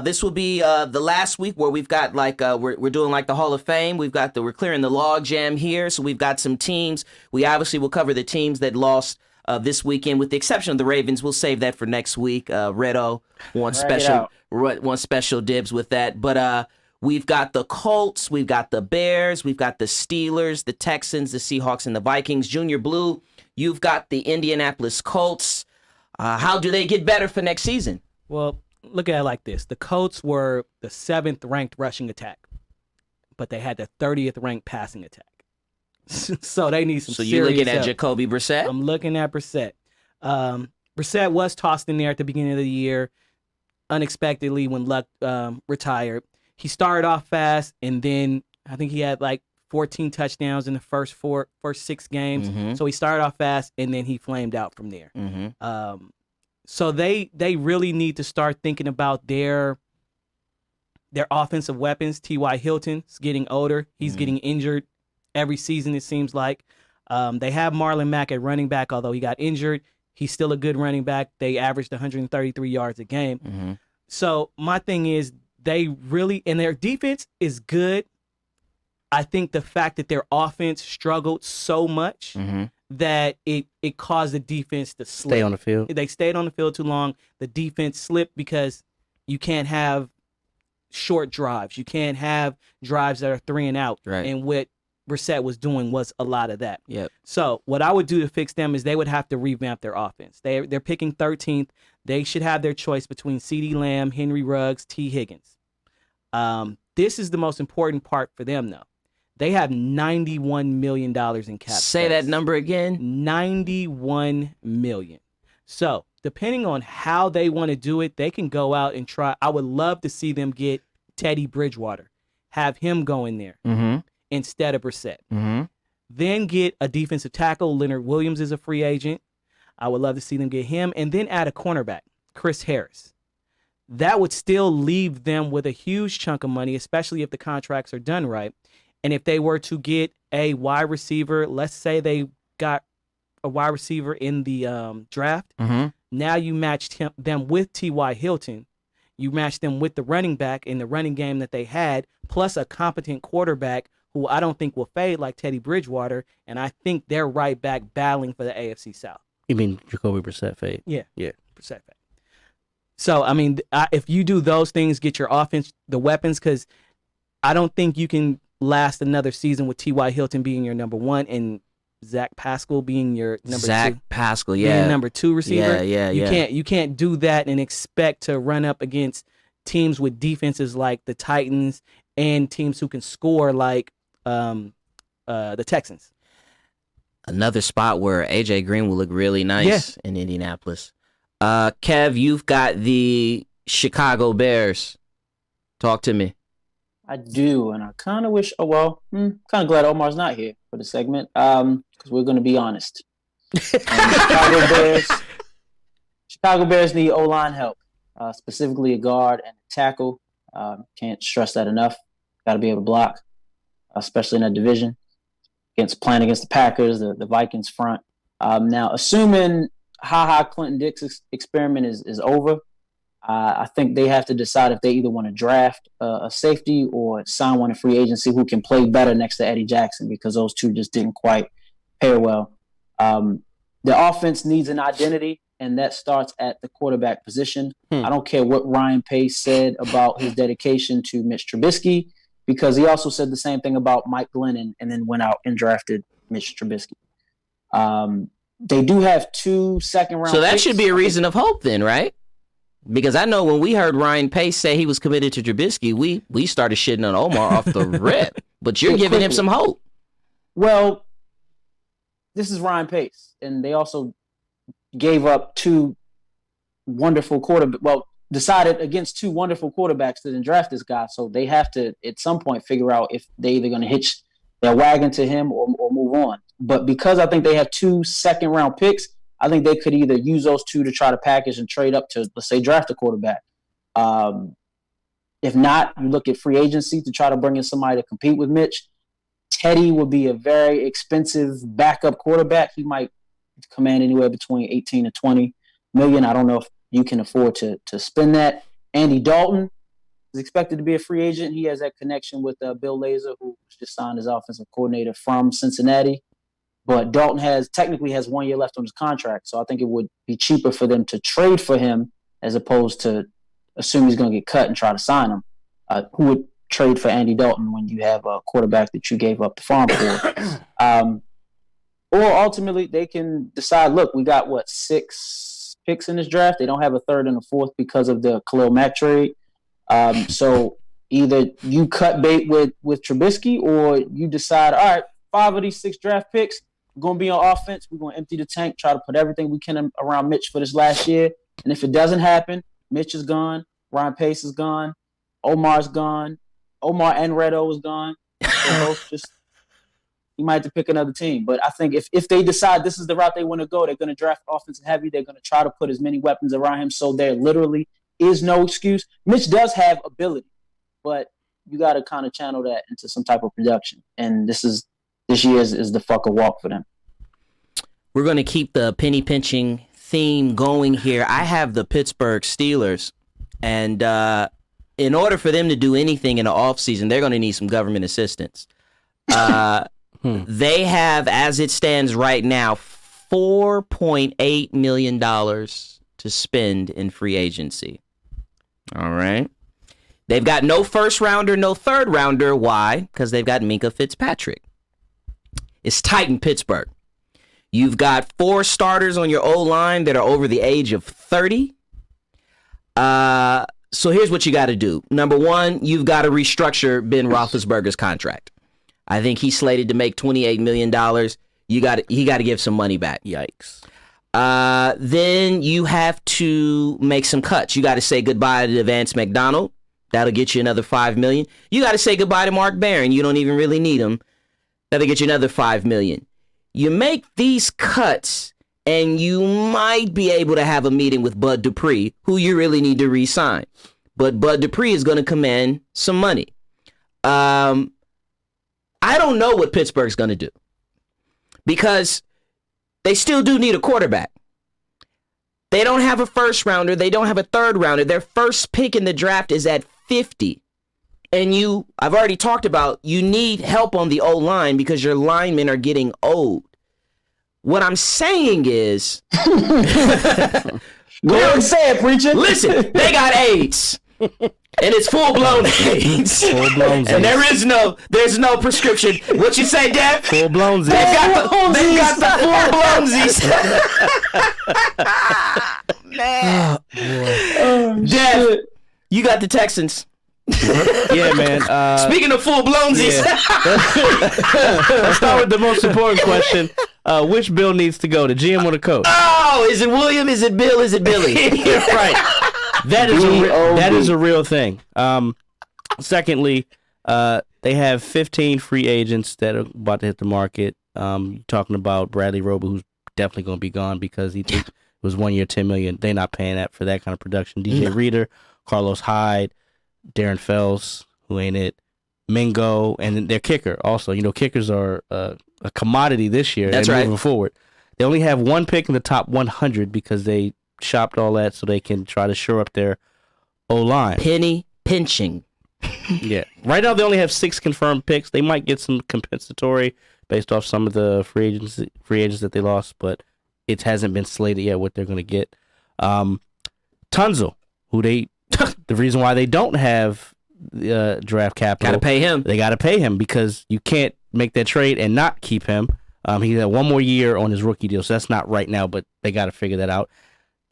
This will be the last week where we've got we're doing like the Hall of Fame. We're clearing the log jam here, so we've got some teams. We obviously will cover the teams that lost this weekend, with the exception of the Ravens. We'll save that for next week. Redo wants special dibs with that, but we've got the Colts, we've got the Bears, we've got the Steelers, the Texans, the Seahawks, and the Vikings. Junior Blue, you've got the Indianapolis Colts. How do they get better for next season? Well, look at it like this. The Colts were the 7th ranked rushing attack, but they had the 30th ranked passing attack. So they need some So serious you're looking at help. Jacoby Brissett? I'm looking at Brissett. Brissett was tossed in there at the beginning of the year, unexpectedly when Luck retired. He started off fast, and then I think he had like 14 touchdowns in the first 6 games. Mm-hmm. So he started off fast, and then he flamed out from there. Mm-hmm. So they really need to start thinking about their offensive weapons. T.Y. Hilton's getting older. He's getting injured every season, it seems like. They have Marlon Mack at running back, although he got injured. He's still a good running back. They averaged 133 yards a game. Mm-hmm. So my thing is, they really, and their defense is good. I think the fact that their offense struggled so much that it caused the defense to slip. Stay on the field. They stayed on the field too long. The defense slipped because you can't have short drives. You can't have drives that are 3 and out. Right. And what Brissett was doing was a lot of that. Yep. So what I would do to fix them is they would have to revamp their offense. They're picking 13th. They should have their choice between CeeDee Lamb, Henry Ruggs, T. Higgins. This is the most important part for them, though. They have $91 million in cap space. Say that number again. $91 million. So depending on how they want to do it, they can go out and try. I would love to see them get Teddy Bridgewater, have him go in there instead of Brissett. Mm-hmm. Then get a defensive tackle. Leonard Williams is a free agent. I would love to see them get him. And then add a cornerback, Chris Harris. That would still leave them with a huge chunk of money, especially if the contracts are done right. And if they were to get a wide receiver, let's say they got a wide receiver in the draft. Mm-hmm. Now you matched them with T.Y. Hilton. You matched them with the running back in the running game that they had, plus a competent quarterback who I don't think will fade like Teddy Bridgewater. And I think they're right back battling for the AFC South. You mean Jacoby Brissett fade? Yeah. Yeah. Percent fade. So, I mean, if you do those things, get your offense, the weapons, because I don't think you can last another season with T.Y. Hilton being your number one and Zach Pascal being your number two. Zach Pascal, Being yeah. number two receiver. Yeah. You can't do that and expect to run up against teams with defenses like the Titans and teams who can score like the Texans. Another spot where AJ Green will look really nice in Indianapolis. Kev, you've got the Chicago Bears. Talk to me. I do, and I kind of wish. Kind of glad Omar's not here for the segment, because we're going to be honest. Chicago Bears need O-line help, specifically a guard and a tackle. Can't stress that enough. Got to be able to block, especially in that division. Playing against the Packers, the Vikings front. Now, assuming Clinton Dix experiment is over, I think they have to decide if they either want to draft a safety or sign one in free agency who can play better next to Eddie Jackson, because those two just didn't quite pair well. The offense needs an identity, and that starts at the quarterback position. I don't care what Ryan Pace said about his dedication to Mitch Trubisky, because he also said the same thing about Mike Glennon and then went out and drafted Mitch Trubisky. They do have 2 second-round So that picks. should be a reason of hope then, right? Because I know when we heard Ryan Pace say he was committed to Trubisky, we started shitting on Omar off the rip. But you're giving him some hope. Well, this is Ryan Pace, and they also gave up 2 wonderful quarterbacks. Well, decided against 2 wonderful quarterbacks to then draft this guy. So they have to, at some point, figure out if they either going to hitch their wagon to him or move on. But because I think they have 2 second-round picks, I think they could either use those 2 to try to package and trade up to, let's say, draft a quarterback. If not, you look at free agency to try to bring in somebody to compete with Mitch. Teddy would be a very expensive backup quarterback. He might command anywhere between 18 to 20 million. I don't know if you can afford to spend that. Andy Dalton is expected to be a free agent. He has that connection with Bill Lazor, who just signed as offensive coordinator from Cincinnati. But Dalton technically has 1 year left on his contract, so I think it would be cheaper for them to trade for him as opposed to assume he's going to get cut and try to sign him. Who would trade for Andy Dalton when you have a quarterback that you gave up the farm for? Or ultimately, they can decide, look, we got, 6 picks in this draft. They don't have a 3rd and a 4th because of the Khalil Mack trade. So either you cut bait with Trubisky, or you decide, all right, 5 of these 6 draft picks, we're going to be on offense. We're going to empty the tank, try to put everything we can around Mitch for this last year. And if it doesn't happen, Mitch is gone. Ryan Pace is gone. Omar's gone. Omar and Redo is gone. They're both you might have to pick another team. But I think if they decide this is the route they want to go, they're going to draft offensive heavy. They're going to try to put as many weapons around him so there literally is no excuse. Mitch does have ability, but you got to kind of channel that into some type of production. And this year is the fuck a walk for them. We're going to keep the penny pinching theme going here. I have the Pittsburgh Steelers, and in order for them to do anything in the offseason, they're going to need some government assistance. They have, as it stands right now, $4.8 million to spend in free agency. All right. They've got no first rounder, no third rounder. Why? Because they've got Minkah Fitzpatrick. It's tight in Pittsburgh. You've got 4 starters on your O-line that are over the age of 30. So here's what you got to do. Number 1, you've got to restructure Ben Roethlisberger's contract. I think he's slated to make $28 million. He got to give some money back. Yikes. Then you have to make some cuts. You got to say goodbye to Vance McDonald. That'll get you another $5 million. You got to say goodbye to Mark Barron. You don't even really need him. That'll get you another $5 million. You make these cuts, and you might be able to have a meeting with Bud Dupree, who you really need to re-sign. But Bud Dupree is going to command some money. I don't know what Pittsburgh's going to do, because they still do need a quarterback. They don't have a first rounder. They don't have a third rounder. Their first pick in the draft is at 50. And I've already talked about, you need help on the O-line because your linemen are getting old. What I'm saying is, Go ahead and say it, preacher. listen, they got AIDS. And it's full-blown AIDS. Full-blown And there's no prescription. What you say, Dad? Full-blown They got the full-blownsies. Man. Dad, you got the Texans. Yeah, man. Speaking of full-blownsies. Let's start with the most important question. Which Bill needs to go, the GM or the coach? Oh, is it William? Is it Bill? Is it Billy? Right. That is a real thing. Secondly, they have 15 free agents that are about to hit the market. Talking about Bradley Roby, who's definitely going to be gone because he was 1 year, $10 million. They're not paying that for that kind of production. DJ Reader, Carlos Hyde, Darren Fells, who ain't it, Mingo, and then their kicker. Also, kickers are a commodity this year. That's and right. Moving forward, they only have one pick in the top 100 because they shopped all that so they can try to shore up their O-line. Penny pinching. Yeah. Right now they only have 6 confirmed picks. They might get some compensatory based off some of the free agents that they lost, but it hasn't been slated yet what they're going to get. Tunzel, who the reason why they don't have draft capital. Got to pay him. They got to pay him because you can't make that trade and not keep him. He had 1 more year on his rookie deal, so that's not right now, but they got to figure that out.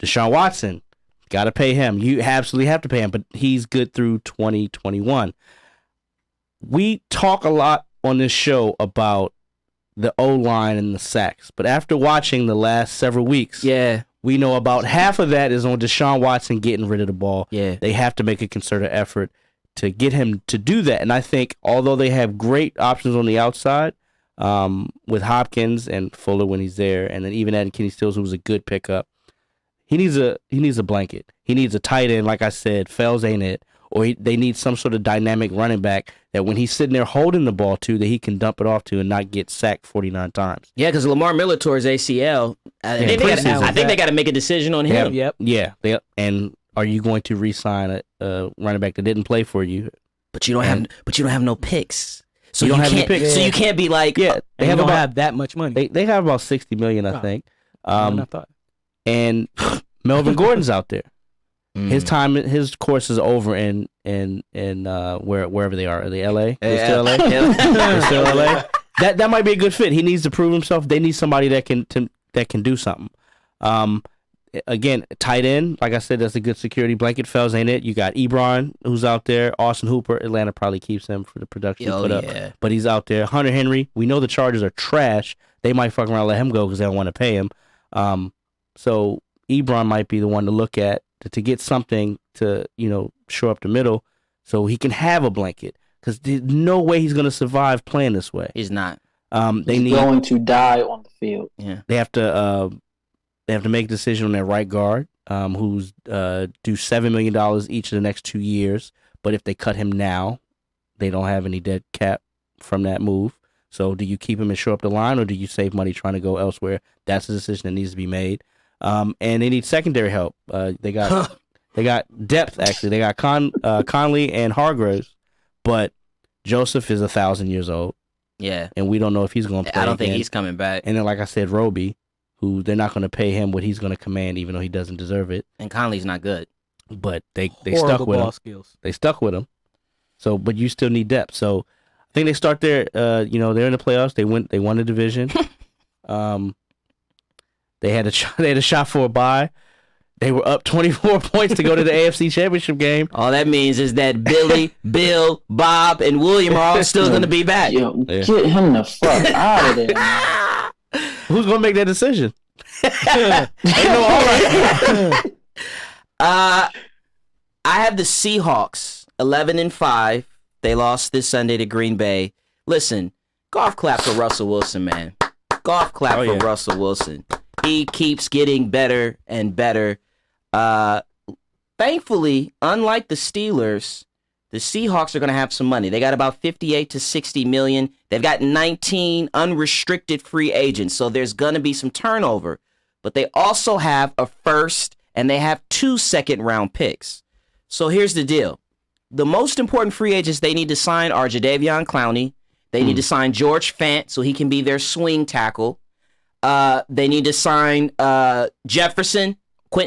Deshaun Watson, got to pay him. You absolutely have to pay him, but he's good through 2021. We talk a lot on this show about the O-line and the sacks, but after watching the last several weeks, we know about half of that is on Deshaun Watson getting rid of the ball. Yeah. They have to make a concerted effort to get him to do that, and I think although they have great options on the outside, with Hopkins and Fuller when he's there, and then even adding Kenny Stills, who was a good pickup, he needs a blanket. He needs a tight end, like I said. Fells ain't it. Or they need some sort of dynamic running back that when he's sitting there holding the ball to, that he can dump it off to and not get sacked 49 times. Yeah, because Lamar Miller tore his ACL. I think they got to make a decision on him. Yep. Yeah. And are you going to re-sign a running back that didn't play for you? But you don't have no picks. So you don't have any can't. picks. So you can't be like, They have have that much money. They have about $60 million, I think. I thought. And Melvin Gordon's out there. His course is over in wherever they are. Are they LA? They're still LA? They're still LA? That might be a good fit. He needs to prove himself. They need somebody that can do something. Again, tight end, like I said, that's a good security blanket. Fells ain't it. You got Ebron, who's out there. Austin Hooper, Atlanta probably keeps him for the production he put up. But he's out there. Hunter Henry, we know the Chargers are trash. They might fuck around and let him go because they don't want to pay him. So Ebron might be the one to look at to get something to, shore up the middle so he can have a blanket. Because there's no way he's going to survive playing this way. He's not. He's going to die on the field. Yeah. They have to make a decision on their right guard, who's due $7 million each of the next 2 years. But if they cut him now, they don't have any dead cap from that move. So do you keep him and shore up the line, or do you save money trying to go elsewhere? That's a decision that needs to be made. And they need secondary help. They got depth, actually. They got Conley and Hargraves, but Joseph is 1,000 years old. Yeah. And we don't know if he's going to play I don't think again. he's coming back. And then, like I said, Roby, who they're not going to pay him what he's going to command, even though he doesn't deserve it. And Conley's not good. But they stuck with him. Skills. They stuck with him. So, but you still need depth. So, I think they start there. They're in the playoffs. They won the division. They had a shot for a bye. They were up 24 points to go to the AFC Championship game. All that means is that Billy, Bill, Bob, and William are all still going to be back. Yo, get him the fuck out of there, man. Who's going to make that decision? I have the Seahawks 11-5. They lost this Sunday to Green Bay. Listen, golf clap for Russell Wilson, man. Golf clap for Russell Wilson. He keeps getting better and better. Thankfully, unlike the Steelers, the Seahawks are going to have some money. They got about 58 to 60 million. They've got 19 unrestricted free agents, so there's going to be some turnover. But they also have a first and they have 2 second-round picks. So here's the deal. The most important free agents they need to sign are Jadeveon Clowney. They need to sign George Fant so he can be their swing tackle. They need to sign Quentin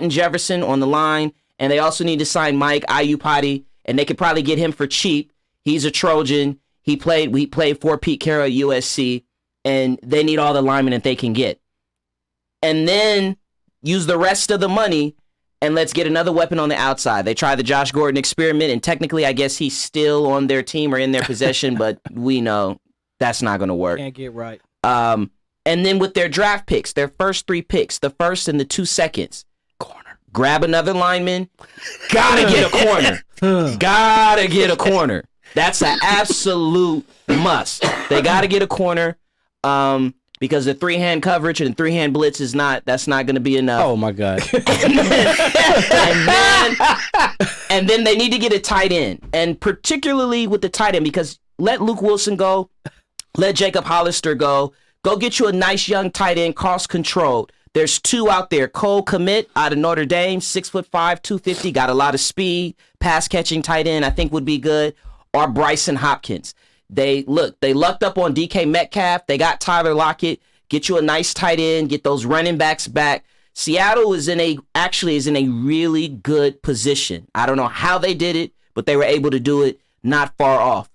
Jefferson on the line. And they also need to sign Mike Iupati, and they could probably get him for cheap. He's a Trojan. We played for Pete Carroll at USC, and they need all the linemen that they can get. And then use the rest of the money, and let's get another weapon on the outside. They tried the Josh Gordon experiment, and technically I guess he's still on their team or in their possession, but we know that's not going to work. Can't get right. And then with their draft picks, their first 3 picks, the first and the 2 seconds, grab another lineman. Gotta get a corner. Gotta get a corner. That's an absolute must. They gotta get a corner because the 3-hand coverage and 3-hand blitz that's not gonna be enough. Oh my God. and then they need to get a tight end. And particularly with the tight end, because let Luke Wilson go, let Jacob Hollister go. Go get you a nice young tight end, cost controlled. There's 2 out there. Cole Kmet out of Notre Dame, 6'5", 250, got a lot of speed. Pass catching tight end, I think would be good. Or Bryson Hopkins. They lucked up on DK Metcalf. They got Tyler Lockett. Get you a nice tight end. Get those running backs back. Seattle is in a really good position. I don't know how they did it, but they were able to do it. Not far off.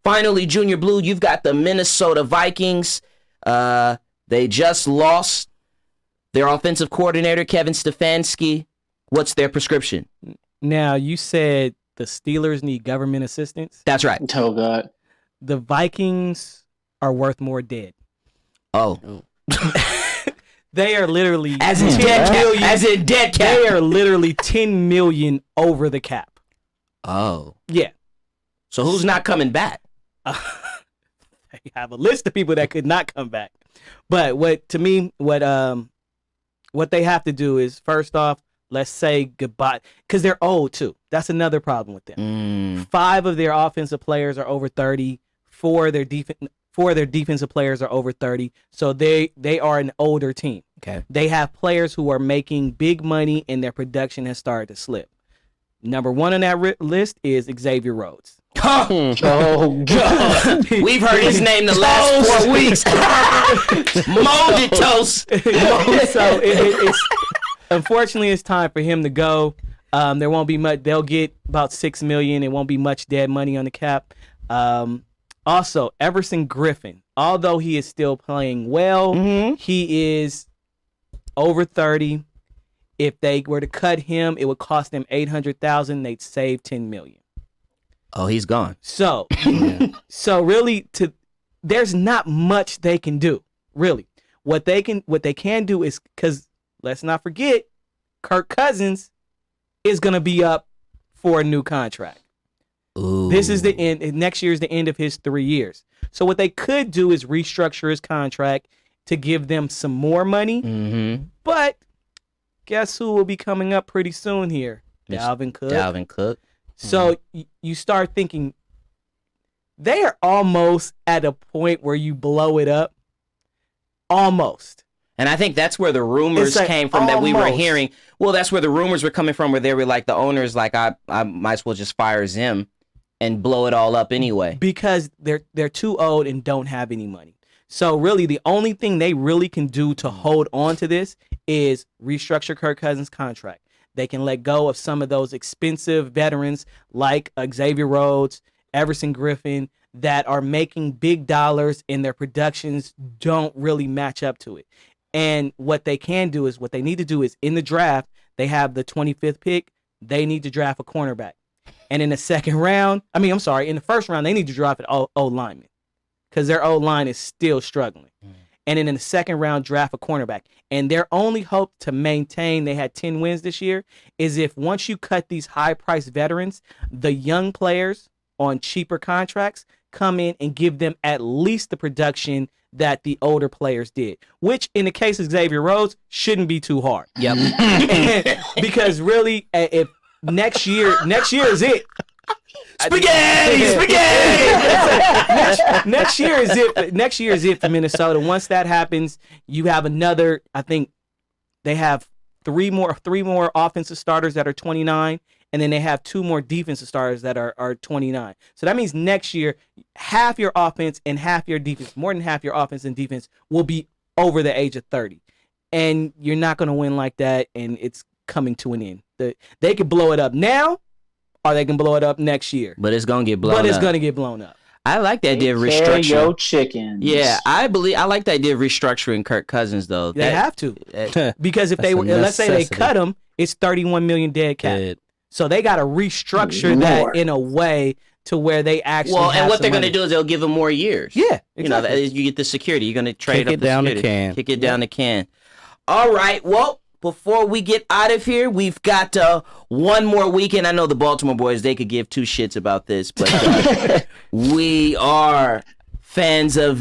Finally, Junior Blue, you've got the Minnesota Vikings. They just lost their offensive coordinator, Kevin Stefanski. What's their prescription? Now, you said the Steelers need government assistance. That's right. Oh, God. The Vikings are worth more dead. Oh. They are literally As in dead cap. They are literally 10 million over the cap. Oh. Yeah. So who's not coming back? They have a list of people that could not come back. But what they have to do is, first off, let's say goodbye, because they're old too. That's another problem with them. 5 of their offensive players are over 30. 4 of their defensive players are over 30. So they are an older team. Okay. They have players who are making big money, and their production has started to slip. Number 1 on that list is Xavier Rhodes. Oh, God. We've heard his name the last 4 weeks. Molded toast. So it's unfortunately it's time for him to go. There won't be much. They'll get about $6 million. It won't be much dead money on the cap. Also, Everson Griffin, although he is still playing well, he is over 30. If they were to cut him, it would cost them $800,000. They'd save $10 million. Oh, he's gone. So, so really, there's not much they can do. Really, what they can do is, because let's not forget, Kirk Cousins is gonna be up for a new contract. Ooh. This is the end. Next year is the end of his 3 years. So what they could do is restructure his contract to give them some more money. But guess who will be coming up pretty soon here? Dalvin Cook. So you start thinking they are almost at a point where you blow it up. Almost. And I think that's where the rumors came from that we were hearing. Well, that's where the rumors were coming from, where they were like, the owners like, I might as well just fire Zim and blow it all up anyway. Because they're too old and don't have any money. So really, the only thing they really can do to hold on to this is restructure Kirk Cousins' contract. They can let go of some of those expensive veterans like Xavier Rhodes, Everson Griffin, that are making big dollars and their productions don't really match up to it. And what they need to do is, in the draft, they have the 25th pick. They need to draft a cornerback. And in the in the first round, they need to draft an O lineman, because their O line is still struggling. And then in the second round, draft a cornerback. And their only hope to maintain, they had 10 wins this year, is if once you cut these high-priced veterans, the young players on cheaper contracts come in and give them at least the production that the older players did, which in the case of Xavier Rhodes shouldn't be too hard. Yep. Because really, if next year is it. Spaghetti! Next year is it. Next year is it for Minnesota. Once that happens, you have another. I think they have three more offensive starters that are 29, and then they have 2 more defensive starters that are 29. So that means next year, half your offense and half your defense, more than half your offense and defense, will be over the age of 30, and you're not going to win like that. And it's coming to an end. They could blow it up now, or they can blow it up next year. But it's gonna get blown up. I like the idea of restructuring. Your chickens. Yeah, I like the idea of restructuring Kirk Cousins though. They have to, because if they were, let's say they cut him, it's 31 million dead cap. So they got to restructure that in a way to where they actually. Well, and what they're going to do is they'll give him more years. Yeah, exactly. You get the security. You're going to trade Kick it down the can. Kick it down the can. All right. Well, before we get out of here, we've got one more weekend. I know the Baltimore boys, they could give 2 shits about this, but we are fans of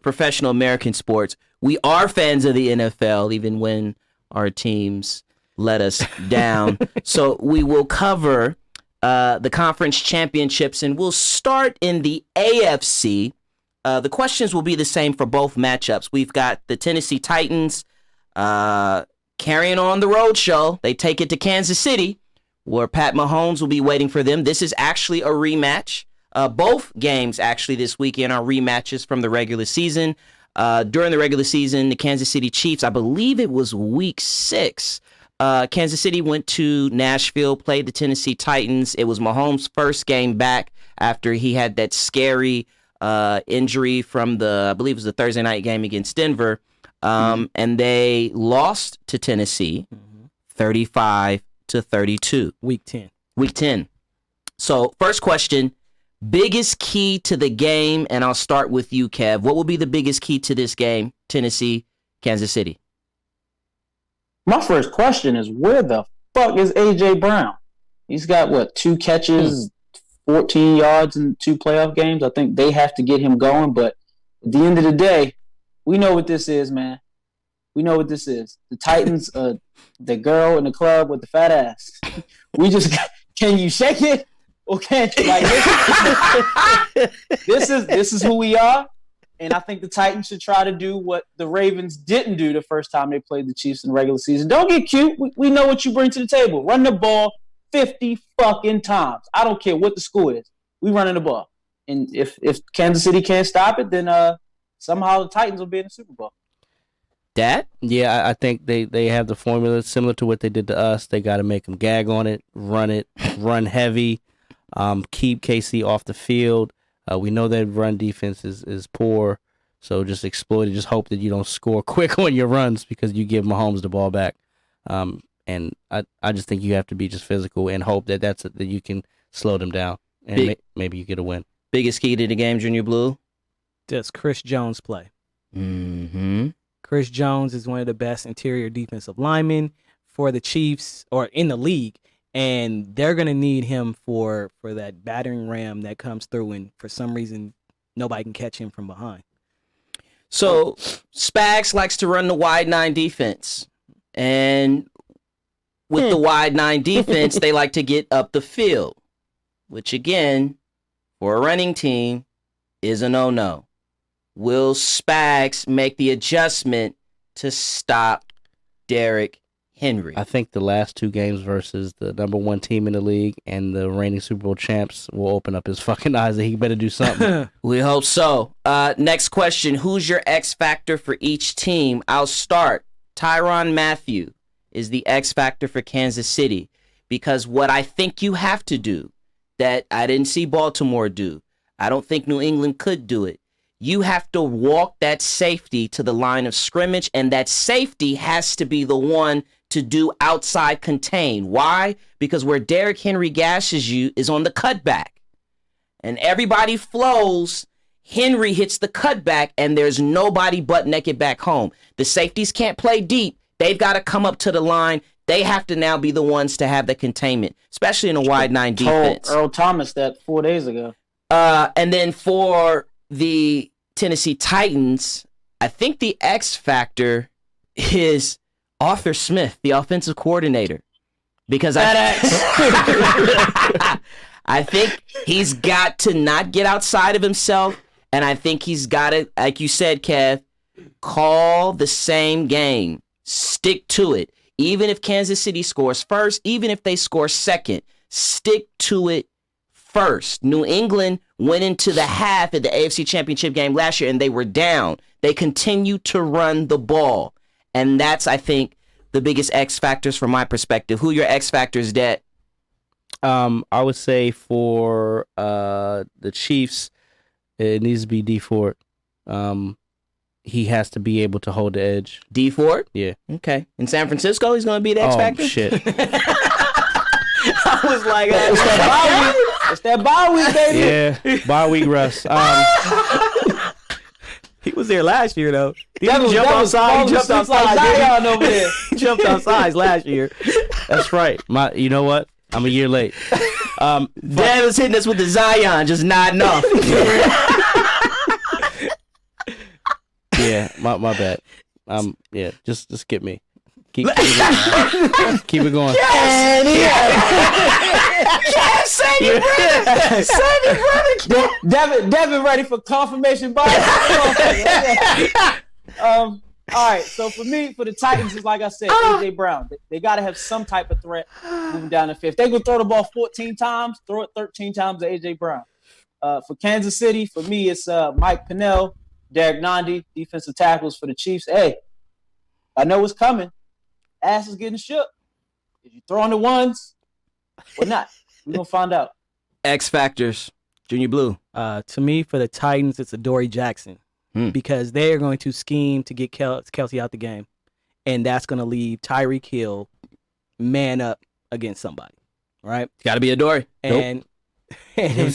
professional American sports. We are fans of the NFL, even when our teams let us down. So we will cover the conference championships, and we'll start in the AFC. The questions will be the same for both matchups. We've got the Tennessee Titans carrying on the road show. They take it to Kansas City, where Pat Mahomes will be waiting for them. This is actually a rematch. Both games actually this weekend are rematches from the regular season. During the regular season, the Kansas City Chiefs, I believe it was week 6, Kansas City went to Nashville, played the Tennessee Titans. It was Mahomes' first game back after he had that scary injury from I believe it was the Thursday night game against Denver. And they lost to Tennessee 35-32. Week 10. So first question, biggest key to the game, and I'll start with you, Kev. What will be the biggest key to this game, Tennessee, Kansas City? My first question is, where the fuck is A.J. Brown? He's got, 2 catches, 14 yards in 2 playoff games. I think they have to get him going, but at the end of the day, we know what this is, man. We know what this is. The Titans, the girl in the club with the fat ass. We just can you shake it or can't you? Like this is who we are, and I think the Titans should try to do what the Ravens didn't do the first time they played the Chiefs in the regular season. Don't get cute. We know what you bring to the table. Run the ball 50 fucking times. I don't care what the score is. We running the ball, and if Kansas City can't stop it, then somehow the Titans will be in the Super Bowl. Dad? Yeah, I think they have the formula similar to what they did to us. They got to make them gag on it, run heavy, keep KC off the field. We know that run defense is poor, so just exploit it. Just hope that you don't score quick on your runs because you give Mahomes the ball back. And I just think you have to be just physical and hope that you can slow them down and maybe you get a win. Biggest key to the game, Junior Blue? Does Chris Jones play? Mm-hmm. Chris Jones is one of the best interior defensive linemen for the Chiefs or in the league, and they're going to need him for that battering ram that comes through, and for some reason, nobody can catch him from behind. So Spags likes to run the wide 9 defense, and with the wide 9 defense, they like to get up the field, which again, for a running team, is a no-no. Will Spags make the adjustment to stop Derrick Henry? I think the last 2 games versus the number 1 team in the league and the reigning Super Bowl champs will open up his fucking eyes that he better do something. We hope so. Next question. Who's your X factor for each team? I'll start. Tyrann Mathieu is the X factor for Kansas City because what I think you have to do that I didn't see Baltimore do, I don't think New England could do it. You have to walk that safety to the line of scrimmage, and that safety has to be the one to do outside contain. Why? Because where Derrick Henry gashes you is on the cutback. And everybody flows. Henry hits the cutback, and there's nobody but naked back home. The safeties can't play deep. They've got to come up to the line, They have to now be the ones to have the containment, especially in a wide 9 defense. Told Earl Thomas that 4 days ago. And then for the Tennessee Titans, I think the X factor is Arthur Smith, the offensive coordinator, because I think he's got to not get outside of himself, and I think he's got to, like you said, Kev, call the same game, stick to it. Even if Kansas City scores first, even if they score second, stick to it first. New England went into the half of the AFC Championship game last year, and they were down. They continue to run the ball, and that's, I think, the biggest X factors from my perspective. Who are your X factors, Dad? I would say for the Chiefs, it needs to be D Ford. He has to be able to hold the edge. D Ford? Yeah. Okay. In San Francisco, he's going to be the X factor? Oh, shit. I was like, It's that bye week. It's that bye week, baby. Yeah, bye week Russ. He was there last year, though. He That jumped was outside. He jumped like outside. Zion over there. He jumped outside last year. That's right. You know what? I'm a year late. Dad was hitting us with the Zion, just nodding off. Yeah, my bad. Yeah, just skip me. Keep it going. Yes, save your brother. Save your brother. Devin ready for confirmation bias. All right, so for me, for the Titans, is like I said, AJ Brown. They got to have some type of threat moving down the field. If they go throw the ball 14 times, throw it 13 times to AJ Brown. For Kansas City, for me, it's Mike Pennell, Derek Nandi, defensive tackles for the Chiefs. Hey, I know what's coming. Ass is getting shook. If you throw on the ones or not, we're going to find out. X factors, Junior Blue. To me, for the Titans, it's Adoree Jackson because they are going to scheme to get Kelsey out the game, and that's going to leave Tyreek Hill man up against somebody, right? Got to be Adoree. And I'm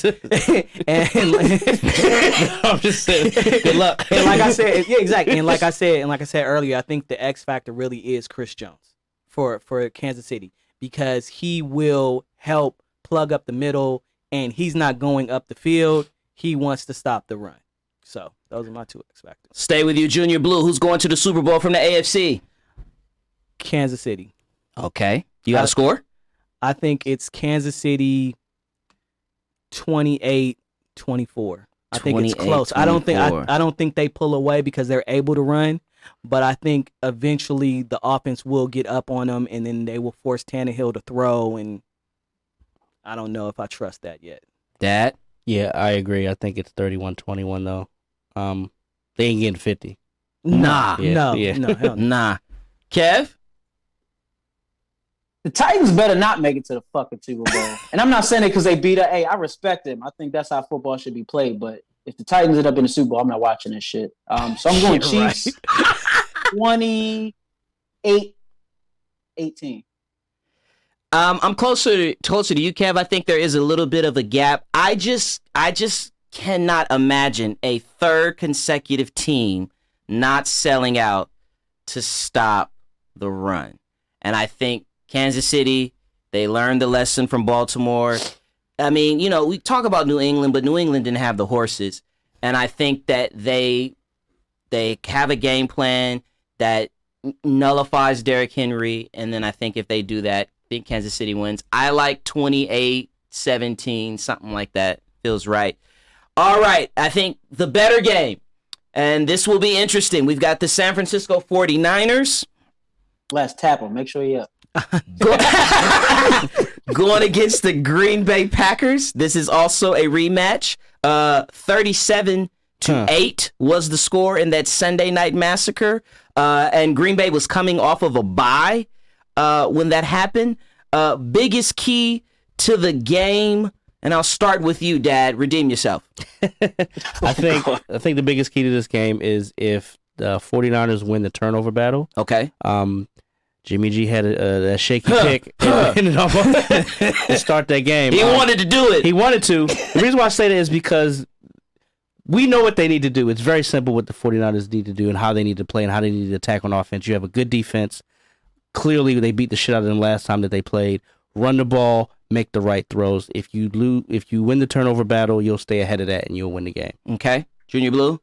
just saying. Good luck. And like I said, yeah, exactly. And like I said earlier, I think the X factor really is Chris Jones for Kansas City because he will help plug up the middle, and he's not going up the field. He wants to stop the run. So those are my two X factors. Stay with you, Junior Blue. Who's going to the Super Bowl from the AFC? Kansas City. Okay. You got a score? I think it's Kansas City 28-24. I think it's close. I don't think they pull away because they're able to run, but I think eventually the offense will get up on them, and then they will force Tannehill to throw, and I don't know if I trust that yet. Dad? Yeah, I agree. I think it's 31-21 though. They ain't getting 50. Nah. No, hell no. Nah. Kev? The Titans better not make it to the fucking Super Bowl. And I'm not saying it because they beat us. Hey, I respect them. I think that's how football should be played. But if the Titans end up in the Super Bowl, I'm not watching this shit. So I'm going Chiefs 28-18. I'm closer to you, Kev. I think there is a little bit of a gap. I just cannot imagine a third consecutive team not selling out to stop the run. And I think Kansas City, they learned the lesson from Baltimore. I mean, we talk about New England, but New England didn't have the horses. And I think that they have a game plan that nullifies Derrick Henry. And then I think if they do that, I think Kansas City wins. I like 28-17, something like that. Feels right. All right, I think the better game, and this will be interesting. We've got the San Francisco 49ers. Last tap him. Make sure you're up. Going against the Green Bay Packers. This is also a rematch. 37-8 was the score in that Sunday night massacre. And Green Bay was coming off of a bye when that happened. Biggest key to the game, and I'll start with you, Dad. Redeem yourself. I think the biggest key to this game is if the 49ers win the turnover battle. Okay. Jimmy G had a shaky pick to start that game. He wanted to do it. He wanted to. The reason why I say that is because we know what they need to do. It's very simple what the 49ers need to do and how they need to play and how they need to attack on offense. You have a good defense. clearly they beat the shit out of them last time that they played. Run the ball, make the right throws. If you win the turnover battle, you'll stay ahead of that and you'll win the game. Okay. Junior Blue?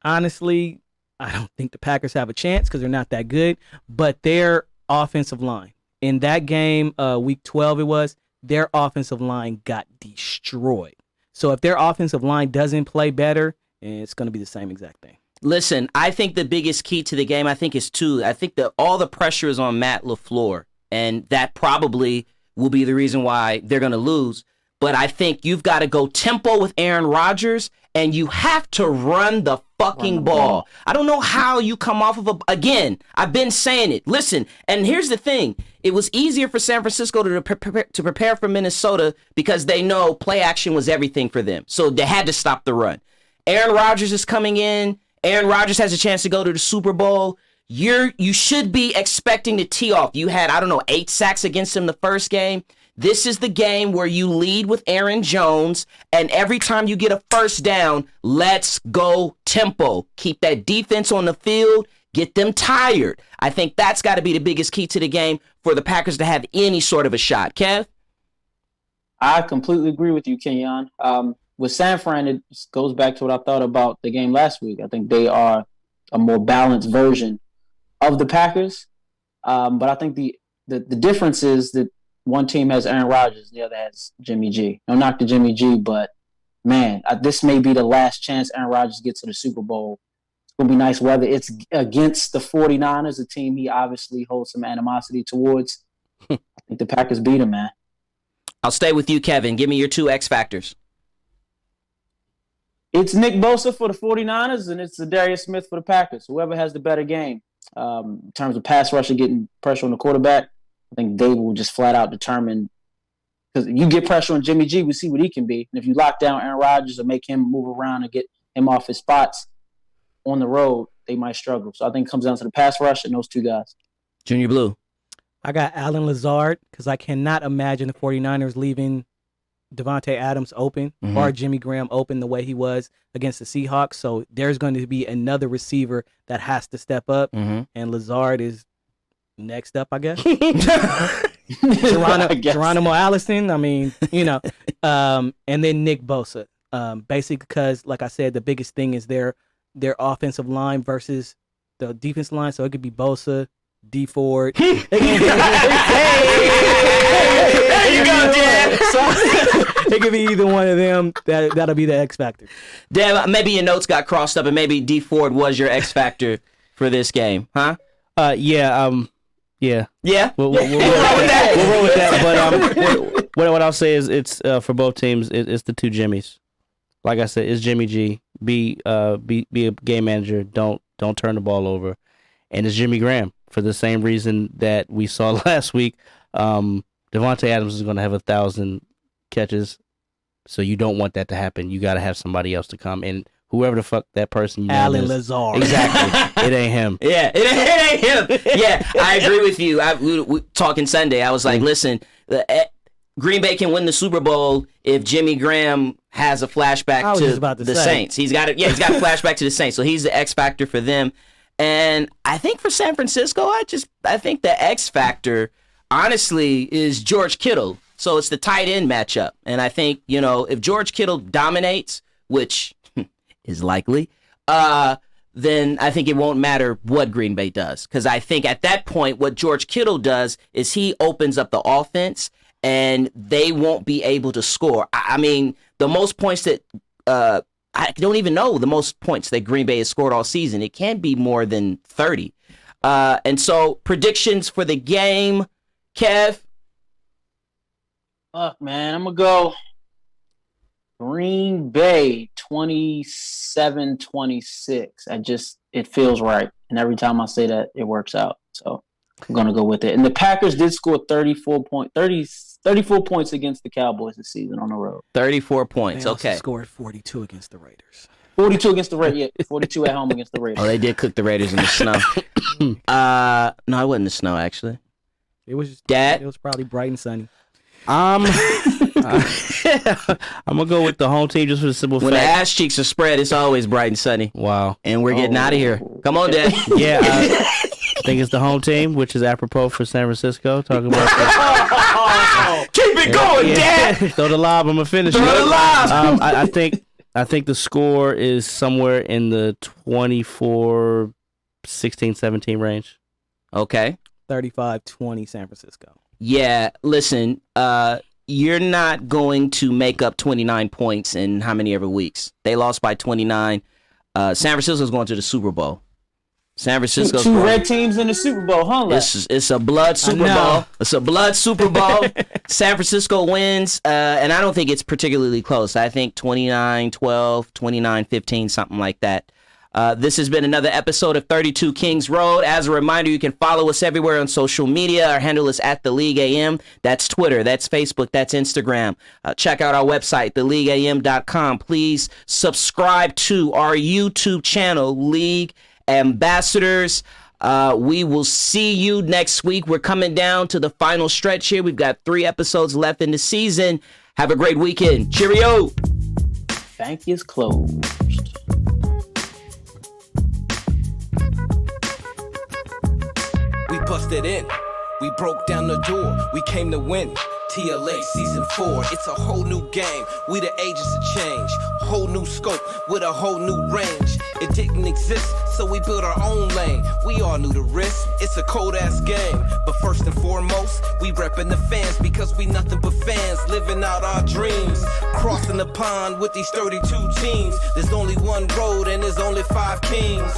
Honestly, I don't think the Packers have a chance because they're not that good, but their offensive line. In that game, week 12 it was, their offensive line got destroyed. So if their offensive line doesn't play better, it's going to be the same exact thing. Listen, I think the biggest key to the game, I think, is two. I think that all the pressure is on Matt LaFleur, and that probably will be the reason why they're going to lose. But I think you've got to go tempo with Aaron Rodgers, and you have to run the fucking ball. I don't know how you come off of again, I've been saying it. Listen, and here's the thing. It was easier for San Francisco to prepare for Minnesota because they know play action was everything for them. So they had to stop the run. Aaron Rodgers is coming in. Aaron Rodgers has a chance to go to the Super Bowl. You should be expecting to tee off. You had, 8 sacks against him the first game. This is the game where you lead with Aaron Jones, and every time you get a first down, let's go tempo. Keep that defense on the field. Get them tired. I think that's got to be the biggest key to the game for the Packers to have any sort of a shot. Kev? I completely agree with you, Kenyon. With San Fran, it goes back to what I thought about the game last week. I think they are a more balanced version of the Packers. But I think the difference is that one team has Aaron Rodgers, the other has Jimmy G. No knock to Jimmy G, but, man, this may be the last chance Aaron Rodgers gets to the Super Bowl. It's going to be nice weather. It's against the 49ers, a team he obviously holds some animosity towards. I think the Packers beat him, man. I'll stay with you, Kevin. Give me your 2 X factors. It's Nick Bosa for the 49ers, and it's Darius Smith for the Packers. Whoever has the better game. In terms of pass rush and getting pressure on the quarterback, I think they will just flat out determine. Because you get pressure on Jimmy G, we see what he can be. And if you lock down Aaron Rodgers or make him move around and get him off his spots on the road, they might struggle. So I think it comes down to the pass rush and those 2 guys. Junior Blue? I got Alan Lazard because I cannot imagine the 49ers leaving Devontae Adams open or Jimmy Graham open the way he was against the Seahawks. So there's going to be another receiver that has to step up, and Lazard is next up, I guess. Geronimo Allison, and then Nick Bosa. Basically because, like I said, the biggest thing is their offensive line versus the defense line. So it could be Bosa, D Ford. There you go, Dan. It could be either one of them. That'll be the X factor. Dan, maybe your notes got crossed up, and maybe D Ford was your X factor for this game, huh? Yeah. Yeah. We'll roll with that. We'll roll with that. But what I'll say is it's for both teams. It's the 2 Jimmys. Like I said, it's Jimmy G. Be a game manager. Don't turn the ball over. And it's Jimmy Graham for the same reason that we saw last week. Devontae Adams is going to have 1,000 catches, so you don't want that to happen. You got to have somebody else to come, and whoever the fuck that person Alan Lazard. Exactly. It ain't him. Yeah, it ain't him. Yeah, I agree with you. We talking Sunday. I was like, listen, Green Bay can win the Super Bowl if Jimmy Graham has a flashback to the Saints. He's got a flashback to the Saints, so he's the X factor for them. And I think for San Francisco, I think the X factor, honestly, is George Kittle. So it's the tight end matchup. And I think, if George Kittle dominates, which is likely, then I think it won't matter what Green Bay does. Because I think at that point, what George Kittle does is he opens up the offense and they won't be able to score. I mean, the most points that I don't even know the most points that Green Bay has scored all season. It can't be more than 30. And so predictions for the game, Kev? Fuck, man. I'm going to go Green Bay 27-26. It feels right. And every time I say that, it works out. So I'm going to go with it. And the Packers did score 34 points against the Cowboys this season on the road. 34 points. They Okay. also scored 42 against the Raiders. 42 against the Raiders. Yeah, 42 at home against the Raiders. Oh, they did cook the Raiders in the snow. No, it wasn't the snow, actually. It was Dad? It was probably bright and sunny. I'm gonna go with the home team just for the simple When the fact. ass cheeks are spread, it's always bright and sunny. Wow. And we're getting out of here. Come on, Dad. Yeah. I think it's the home team, which is apropos for San Francisco. Talking about Keep it going, Dad. Throw the lob. I'm gonna finish. Throw the lob. I think the score is somewhere in the 24, 16, 17 range. Okay. 35-20 San Francisco. Yeah, listen, you're not going to make up 29 points in how many ever weeks. They lost by 29. San Francisco's going to the Super Bowl. San Francisco's two red teams in the Super Bowl, huh? It's a blood Super Bowl. It's a blood Super Bowl. San Francisco wins, and I don't think it's particularly close. I think 29-12, 29-15, something like that. This has been another episode of 32 Kings Road. As a reminder, you can follow us everywhere on social media. Our handle is @TheLeagueAM. That's Twitter, that's Facebook, that's Instagram. Check out our website, theleagueam.com. Please subscribe to our YouTube channel, League Ambassadors. We will see you next week. We're coming down to the final stretch here. We've got 3 episodes left in the season. Have a great weekend. Cheerio. Bank is closed. We busted in, we broke down the door, we came to win. TLA season 4, it's a whole new game. We the agents of change, whole new scope with a whole new range. It didn't exist, so we built our own lane. We all knew the risk, it's a cold ass game. But first and foremost, we reppin' the fans because we nothing but fans living out our dreams. Crossing the pond with these 32 teams. There's only one road and there's only 5 kings.